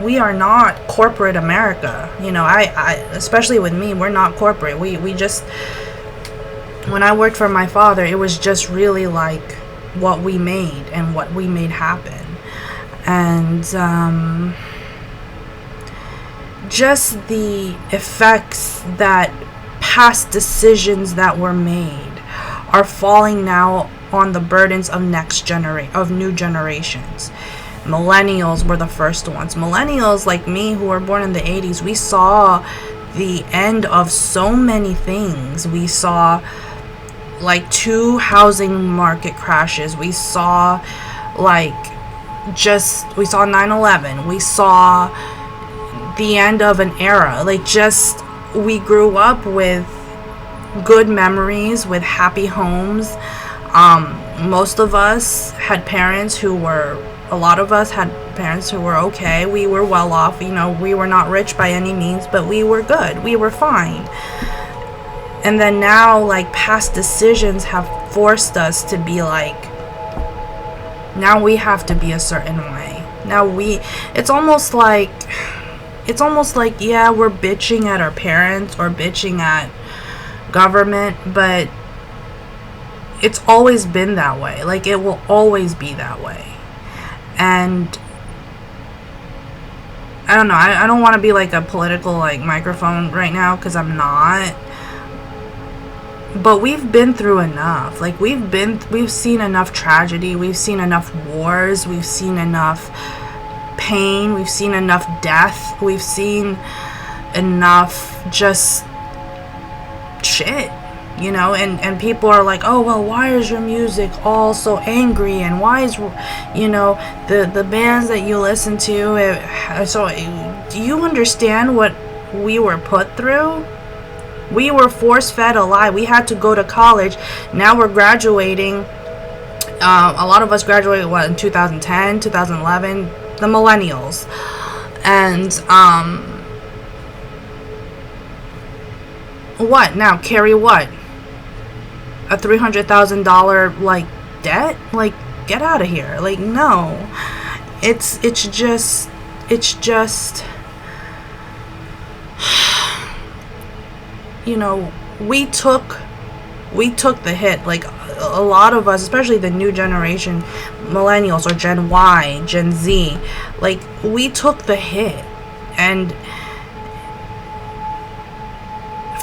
we are not corporate America. I especially with me, we're not corporate. We just, when I worked for my father, it was just really like what we made and what we made happen. And just the effects that past decisions that were made are falling now on the burdens of new generations. Millennials were the first ones. Millennials like me, who were born in the 80s, we saw the end of so many things. We saw like 2 housing market crashes. We saw we saw 9/11. We saw the end of an era. We grew up with good memories, with happy homes. Most of us had parents who were okay. We were well off. We were not rich by any means, but we were good. We were fine. And then now, past decisions have forced us to be now we have to be a certain way. It's almost like, yeah, we're bitching at our parents or bitching at government, but it's always been that way. It will always be that way. And I don't know, I don't want to be a political microphone right now, because I'm not. But we've been through enough. We've seen enough tragedy. We've seen enough wars. We've seen enough pain. We've seen enough death. We've seen enough just shit. And people are like, oh, well, why is your music all so angry, and why is the bands that you listen to, so do you understand what we were put through? We were force-fed a lie. We had to go to college. Now we're graduating. A lot of us graduated in 2010, 2011, the millennials. And what now? Carry what? A $300,000 debt? Get out of here. No. It's just we took the hit. A lot of us, especially the new generation, millennials or Gen Y, Gen Z, we took the hit. And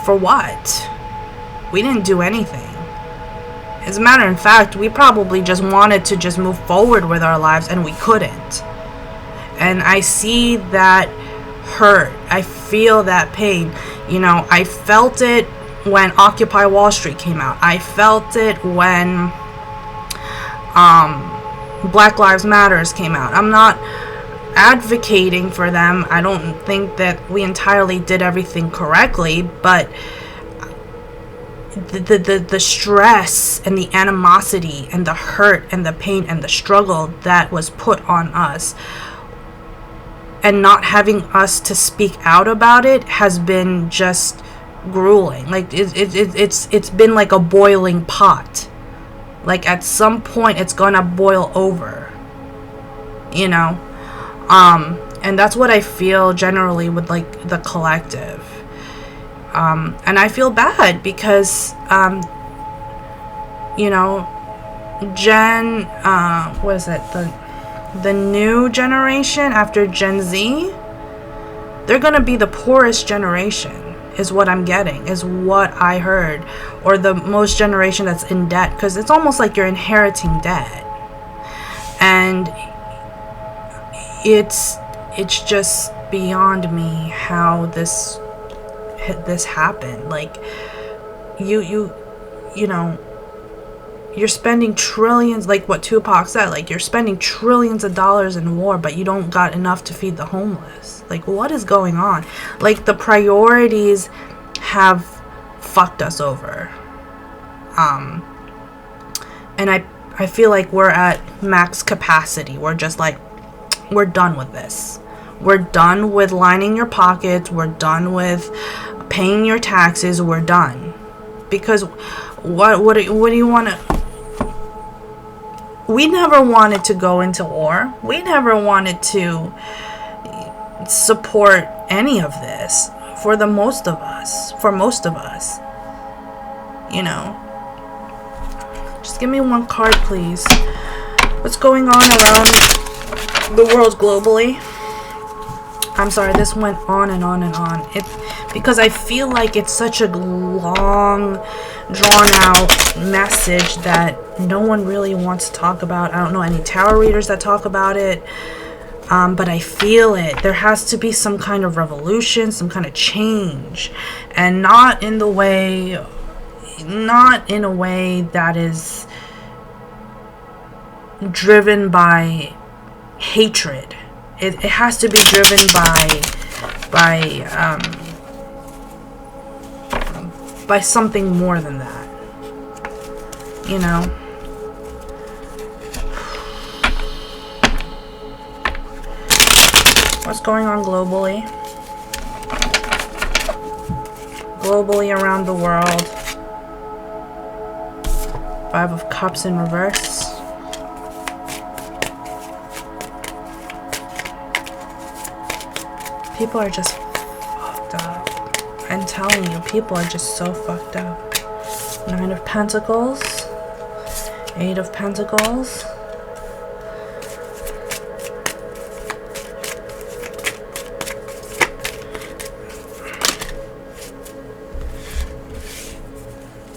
for what? We didn't do anything. As a matter of fact, we probably just wanted to just move forward with our lives, and we couldn't. And I see that hurt. I feel that pain. I felt it when Occupy Wall Street came out. I felt it when Black Lives Matters came out. I'm not advocating for them. I don't think that we entirely did everything correctly, but the stress and the animosity and the hurt and the pain and the struggle that was put on us, and not having us to speak out about it, has been just grueling. It's been like a boiling pot. At some point it's gonna boil over. you know. And that's what I feel generally with like the collective. And I feel bad because you know, what is it, the new generation after Gen Z, they're gonna be the poorest generation, is what I'm getting, is what I heard, or the most generation that's in debt, because it's almost like you're inheriting debt. And it's just beyond me how this happened. Like, you know, you're spending trillions, like what Tupac said, like you're spending trillions of dollars in war, but you don't got enough to feed the homeless. Like, what is going on? Like, the priorities have fucked us over. And I feel like we're at max capacity. We're just like, we're done with this. We're done with lining your pockets. We're done with paying your taxes. We're done. Because what do you want to... We never wanted to go into war. We never wanted to support any of this for most of us. You know. Just give me one card, please. What's going on around the world globally? I'm sorry, this went on and on and on. Because I feel like it's such a long, drawn-out message that no one really wants to talk about. I don't know any tarot readers that talk about it, but I feel it. There has to be some kind of revolution, some kind of change, and not in a way that is driven by hatred. It has to be driven by something more than that, you know. What's going on globally around the world? Five of Cups in reverse. People are just fucked up. I'm telling you, people are just so fucked up. Nine of Pentacles. Eight of Pentacles.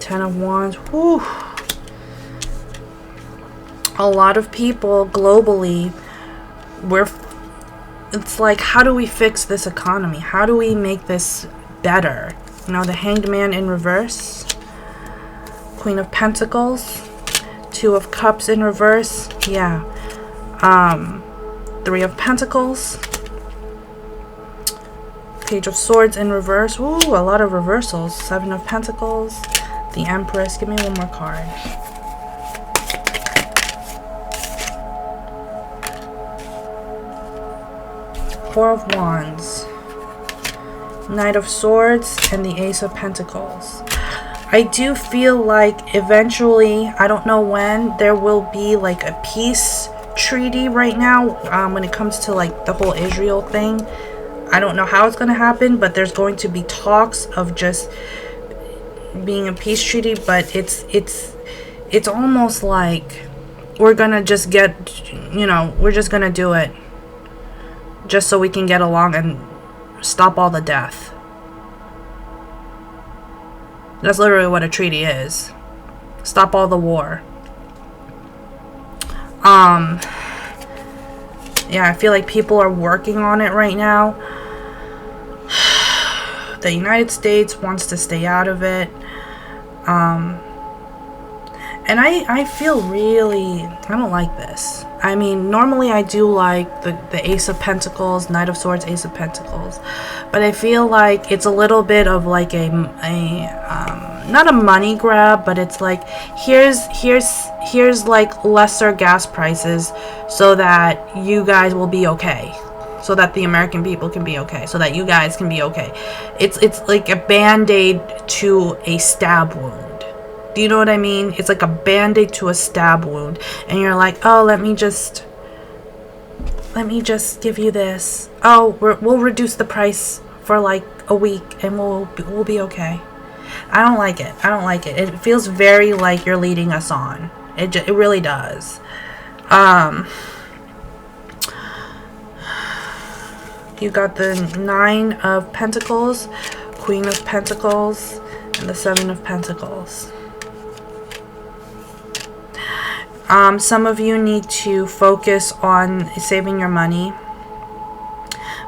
Ten of Wands. Whew. A lot of people globally, it's like, how do we fix this economy? How do we make this better? You know, the Hanged Man in reverse. Queen of Pentacles. Two of Cups in reverse. Yeah. Three of Pentacles. Page of Swords in reverse. Ooh, a lot of reversals. Seven of Pentacles. The Empress. Give me one more card. Four of Wands. Knight of Swords and the Ace of Pentacles. I do feel like eventually, I don't know when, there will be like a peace treaty right now when it comes to like the whole Israel thing. I don't know how it's going to happen, but there's going to be talks of just being a peace treaty, but it's almost like we're going to just get, you know, we're just going to do it just so we can get along and stop all the death. That's literally what a treaty is. Stop all the war. Yeah, I feel like people are working on it right now. The United States wants to stay out of it. And I feel really, I don't like this. I mean, normally I do like the Ace of Pentacles, Knight of Swords, Ace of Pentacles. But I feel like it's a little bit of like not a money grab, but it's like, here's like lesser gas prices so that you guys will be okay. So that the American people can be okay. So that you guys can be okay. It's like a band-aid to a stab wound. Do you know what I mean? It's like a band-aid to a stab wound. And you're like, oh, let me just let me just give you this. Oh, we'll reduce the price for like a week and we'll be okay. I don't like it. I don't like it. It feels very like you're leading us on. It really does. You got the 9 of Pentacles, Queen of Pentacles, and the 7 of Pentacles. Some of you need to focus on saving your money.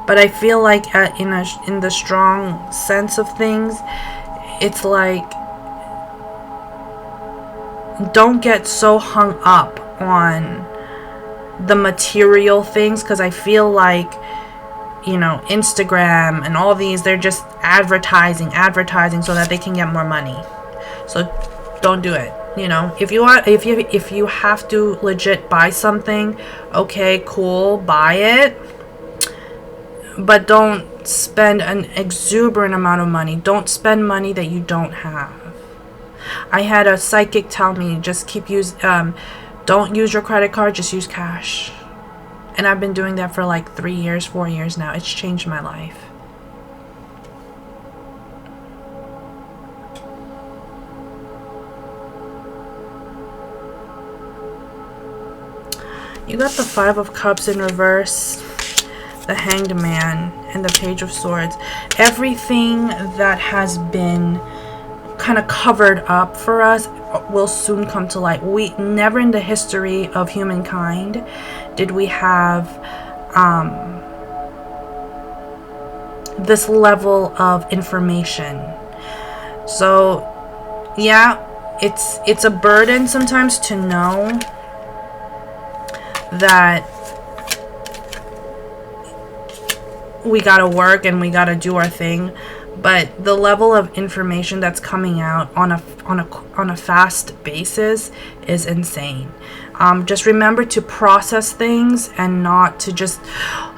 But I feel like in the strong sense of things, it's like, don't get so hung up on the material things, because I feel like, you know, Instagram and all these, they're just advertising so that they can get more money. So don't do it. You know, if you have to legit buy something, okay, cool, buy it. But don't spend an exuberant amount of money. Don't spend money that you don't have. I had a psychic tell me, just don't use your credit card, just use cash. And I've been doing that for like 3 years, 4 years now. It's changed my life. You got the 5 of Cups in reverse, the Hanged Man, and the Page of Swords. Everything that has been kind of covered up for us will soon come to light. We never in the history of humankind did we have this level of information. So yeah, it's a burden sometimes to know that we gotta work and we gotta do our thing, but the level of information that's coming out on a fast basis is insane. Just remember to process things and not to just,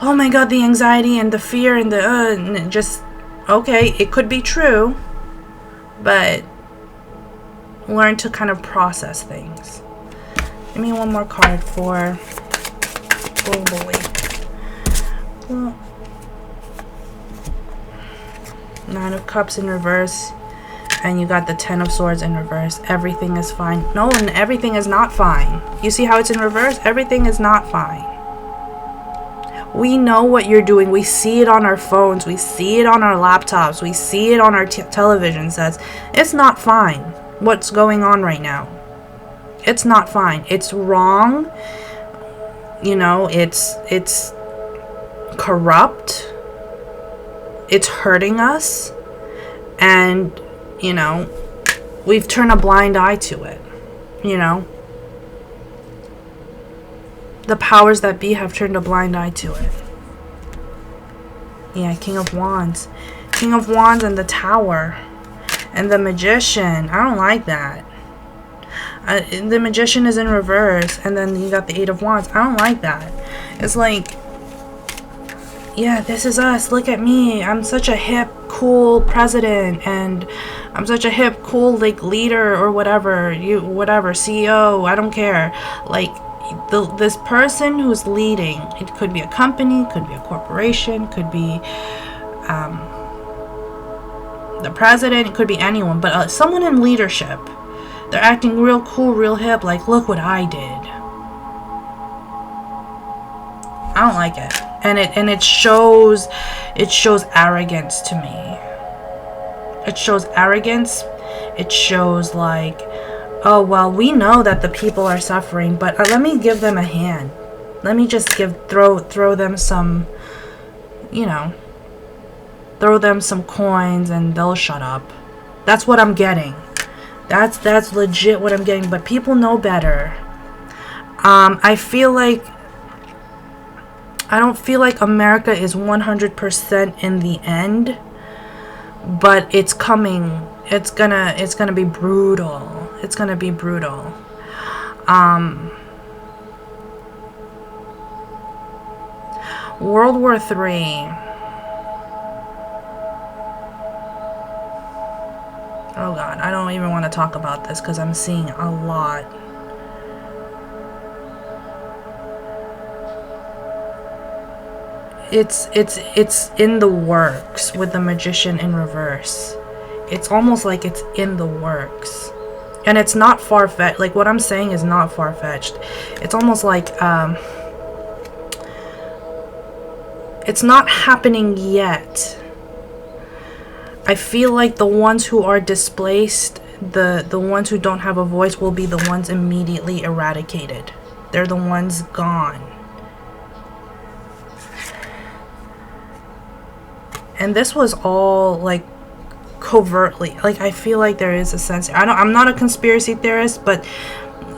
oh my god, the anxiety and the fear and the just, okay, it could be true, but learn to kind of process things. Give me one more card for, oh boy. Well, 9 of Cups in reverse, and you got the 10 of Swords in reverse. Everything is fine. No, and everything is not fine. You see how it's in reverse? Everything is not fine. We know what you're doing. We see it on our phones. We see it on our laptops. We see it on our television sets. It's not fine what's going on right now. It's not fine. It's wrong. You know, it's corrupt. It's hurting us. And, you know, we've turned a blind eye to it. You know, the powers that be have turned a blind eye to it. Yeah, King of Wands. King of Wands and the Tower. And the Magician. I don't like that. The Magician is in reverse. And then you got the 8 of Wands. I don't like that. It's like, yeah, this is us. Look at me. I'm such a hip, cool president. And I'm such a hip, cool, like, leader or whatever. Whatever, CEO. I don't care. Like, this person who's leading, it could be a company, could be a corporation, could be the president, it could be anyone, but someone in leadership, they're acting real cool, real hip, like, look what I did. I don't like it. And it shows arrogance to me. It shows arrogance. It shows like, oh, well, we know that the people are suffering, but let me give them a hand. Let me just throw them some, you know, throw them some coins and they'll shut up. That's what I'm getting. That's legit what I'm getting, but people know better. I don't feel like America is 100% in the end, but it's coming. It's gonna be brutal. It's gonna be brutal. World War III. Oh God, I don't even want to talk about this because I'm seeing a lot. it's in the works with the Magician in reverse. It's almost like it's in the works. And it's not far-fetched. Like, what I'm saying is not far-fetched. It's almost like it's not happening yet. I feel like the ones who are displaced, the ones who don't have a voice, will be the ones immediately eradicated. They're the ones gone. And this was all like covertly. Like, I feel like there is a sense, I'm not a conspiracy theorist, but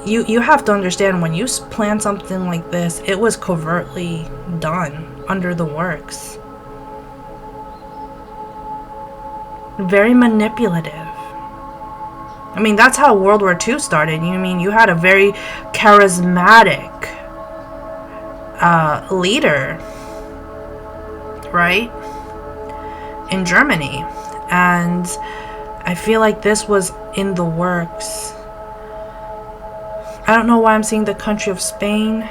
you have to understand, when you plan something like this, it was covertly done, under the works. Very manipulative. I mean, that's how World War II started. You mean, you had a very charismatic leader, right, in Germany, and I feel like this was in the works. I don't know why I'm seeing the country of Spain.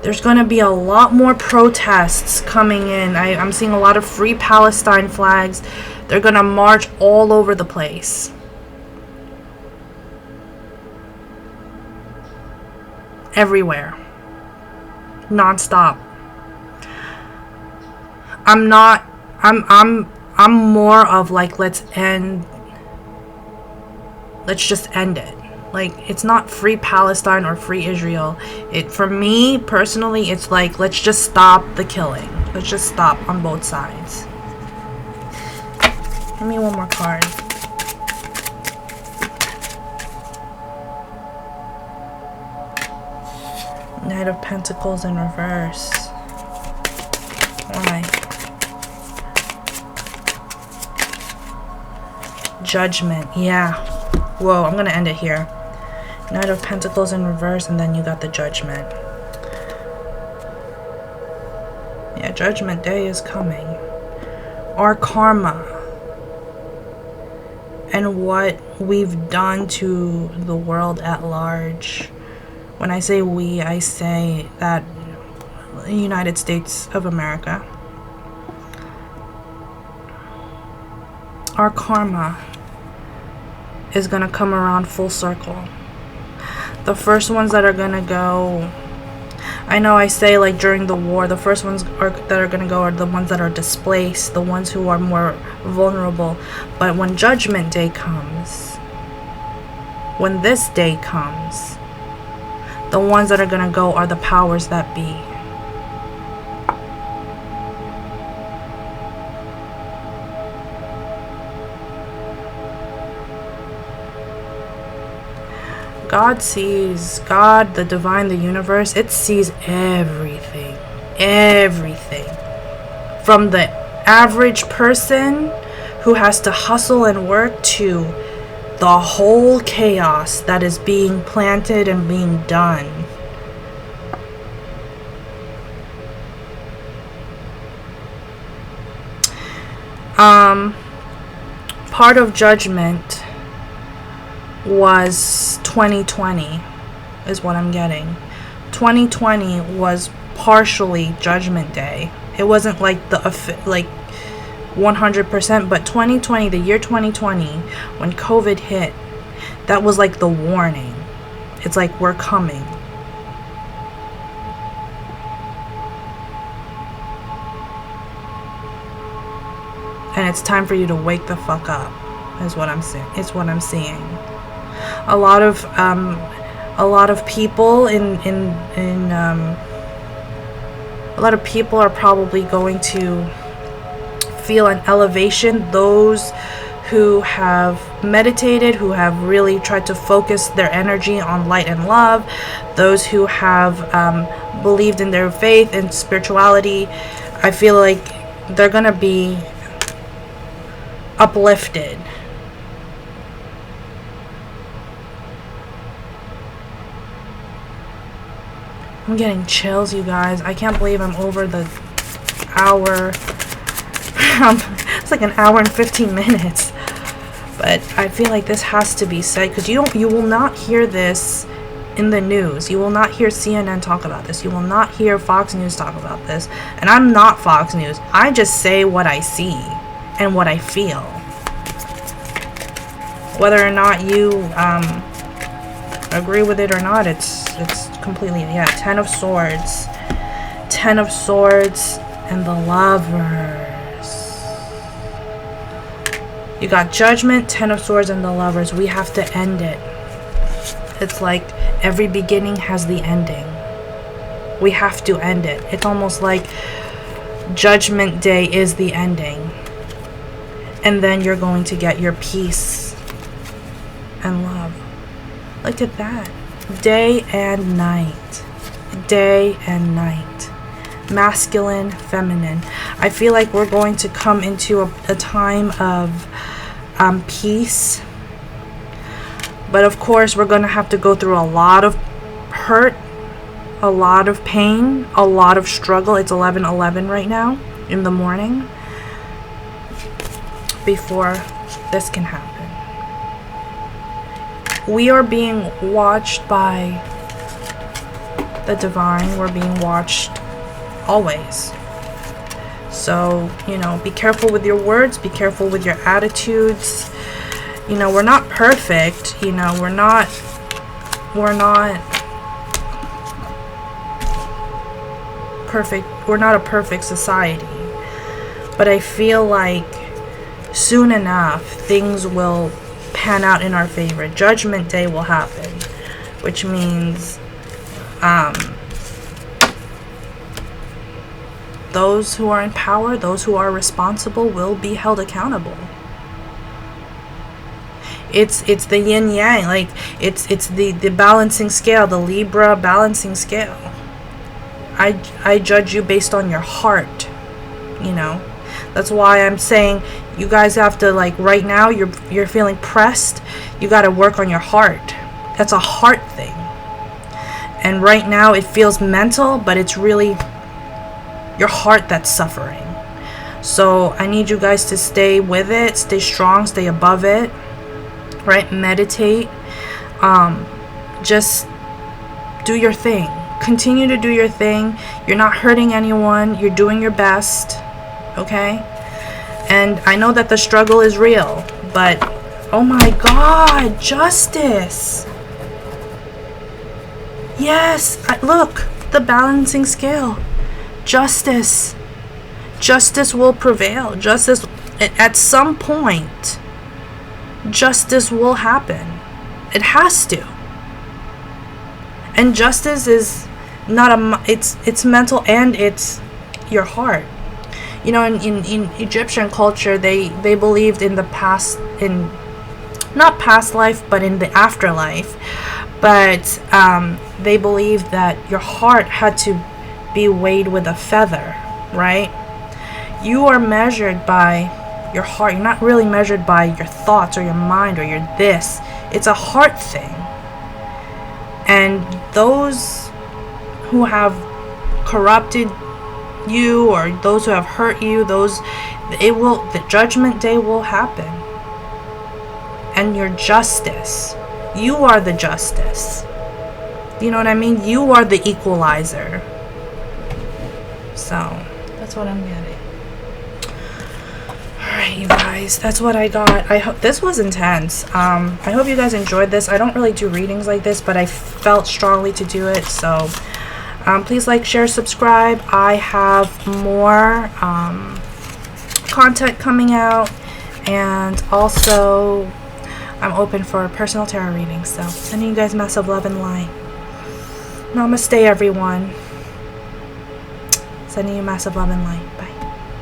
There's going to be a lot more protests coming in. I'm seeing a lot of Free Palestine flags. They're going to march all over the place. Everywhere. Non-stop. I'm more of like, let's just end it. Like, it's not Free Palestine or Free Israel. For me personally, it's like, let's just stop the killing. Let's just stop on both sides. Give me one more card. Knight of Pentacles in reverse. Why? Judgment. Yeah. Whoa, I'm gonna end it here. Knight of Pentacles in reverse, and then you got the Judgment. Yeah, Judgment Day is coming. Our karma. And what we've done to the world at large. When I say we, I say that the United States of America. Our karma is gonna come around full circle. The first ones that are gonna go, I know I say like during the war, the first ones that are gonna go are the ones that are displaced, the ones who are more vulnerable. But when Judgment Day comes, when this day comes, the ones that are gonna go are the powers that be. God sees, God, the divine, the universe, it sees everything. Everything. From the average person who has to hustle and work to the whole chaos that is being planted and being done. Part of Judgment was 2020 is what I'm getting. 2020 was partially Judgment Day. It wasn't like the 100%, but 2020, the year 2020, when COVID hit, that was like the warning. It's like, we're coming. And it's time for you to wake the fuck up, is what I'm saying. It's what I'm seeing. A lot of people a lot of people are probably going to feel an elevation. Those who have meditated, who have really tried to focus their energy on light and love, those who have believed in their faith and spirituality, I feel like they're gonna be uplifted. I'm getting chills, you guys. I can't believe I'm over the hour. It's like an hour and 15 minutes. But I feel like this has to be said, because you will not hear this in the news. You will not hear CNN talk about this. You will not hear Fox News talk about this. And I'm not Fox News. I just say what I see and what I feel. Whether or not you agree with it or not, it's completely, yeah. 10 of Swords. 10 of Swords and the Lovers. You got Judgment, 10 of Swords, and the Lovers. We have to end it. It's like every beginning has the ending. We have to end it. It's almost like Judgment Day is the ending. And then you're going to get your peace and love. Look at that. Day and night. Day and night. Masculine, feminine. I feel like we're going to come into a time of peace. But of course, we're going to have to go through a lot of hurt, a lot of pain, a lot of struggle. It's 11:11 right now in the morning before this can happen. We are being watched by the divine. We're being watched always. So, you know, be careful with your words, be careful with your attitudes. You know, we're not perfect, you know, we're not perfect. We're not a perfect society. But I feel like soon enough things will pan out in our favor. Judgment Day will happen, which means those who are in power, those who are responsible will be held accountable. It's the yin yang, like it's the balancing scale, the Libra balancing scale. I judge you based on your heart, you know. That's why I'm saying you guys have to, like, right now you're feeling pressed. You got to work on your heart. That's a heart thing. And right now it feels mental, but it's really your heart that's suffering. So I need you guys to stay with it, stay strong, stay above it. Right? Meditate. Just do your thing. Continue to do your thing. You're not hurting anyone. You're doing your best. Okay? And I know that the struggle is real, but oh my God, justice. Yes, look, the balancing scale. Justice. Justice will prevail. Justice, at some point, justice will happen. It has to. And justice is not it's mental and it's your heart. You know, in Egyptian culture, they believed in the past, in not past life, but in the afterlife. But they believed that your heart had to be weighed with a feather, right? You are measured by your heart. You're not really measured by your thoughts or your mind or your this. It's a heart thing. And those who have corrupted you or those who have hurt you, the judgment day will happen. And your justice, you are the justice. You know what I mean? You are the equalizer. So that's what I'm getting. Alright, you guys, that's what I got. I hope this was intense. I hope you guys enjoyed this. I don't really do readings like this, but I felt strongly to do it. So please like, share, subscribe. I have more content coming out, and also I'm open for personal tarot readings. So sending you guys massive love and light. Namaste, everyone. Sending you massive love and light. Bye.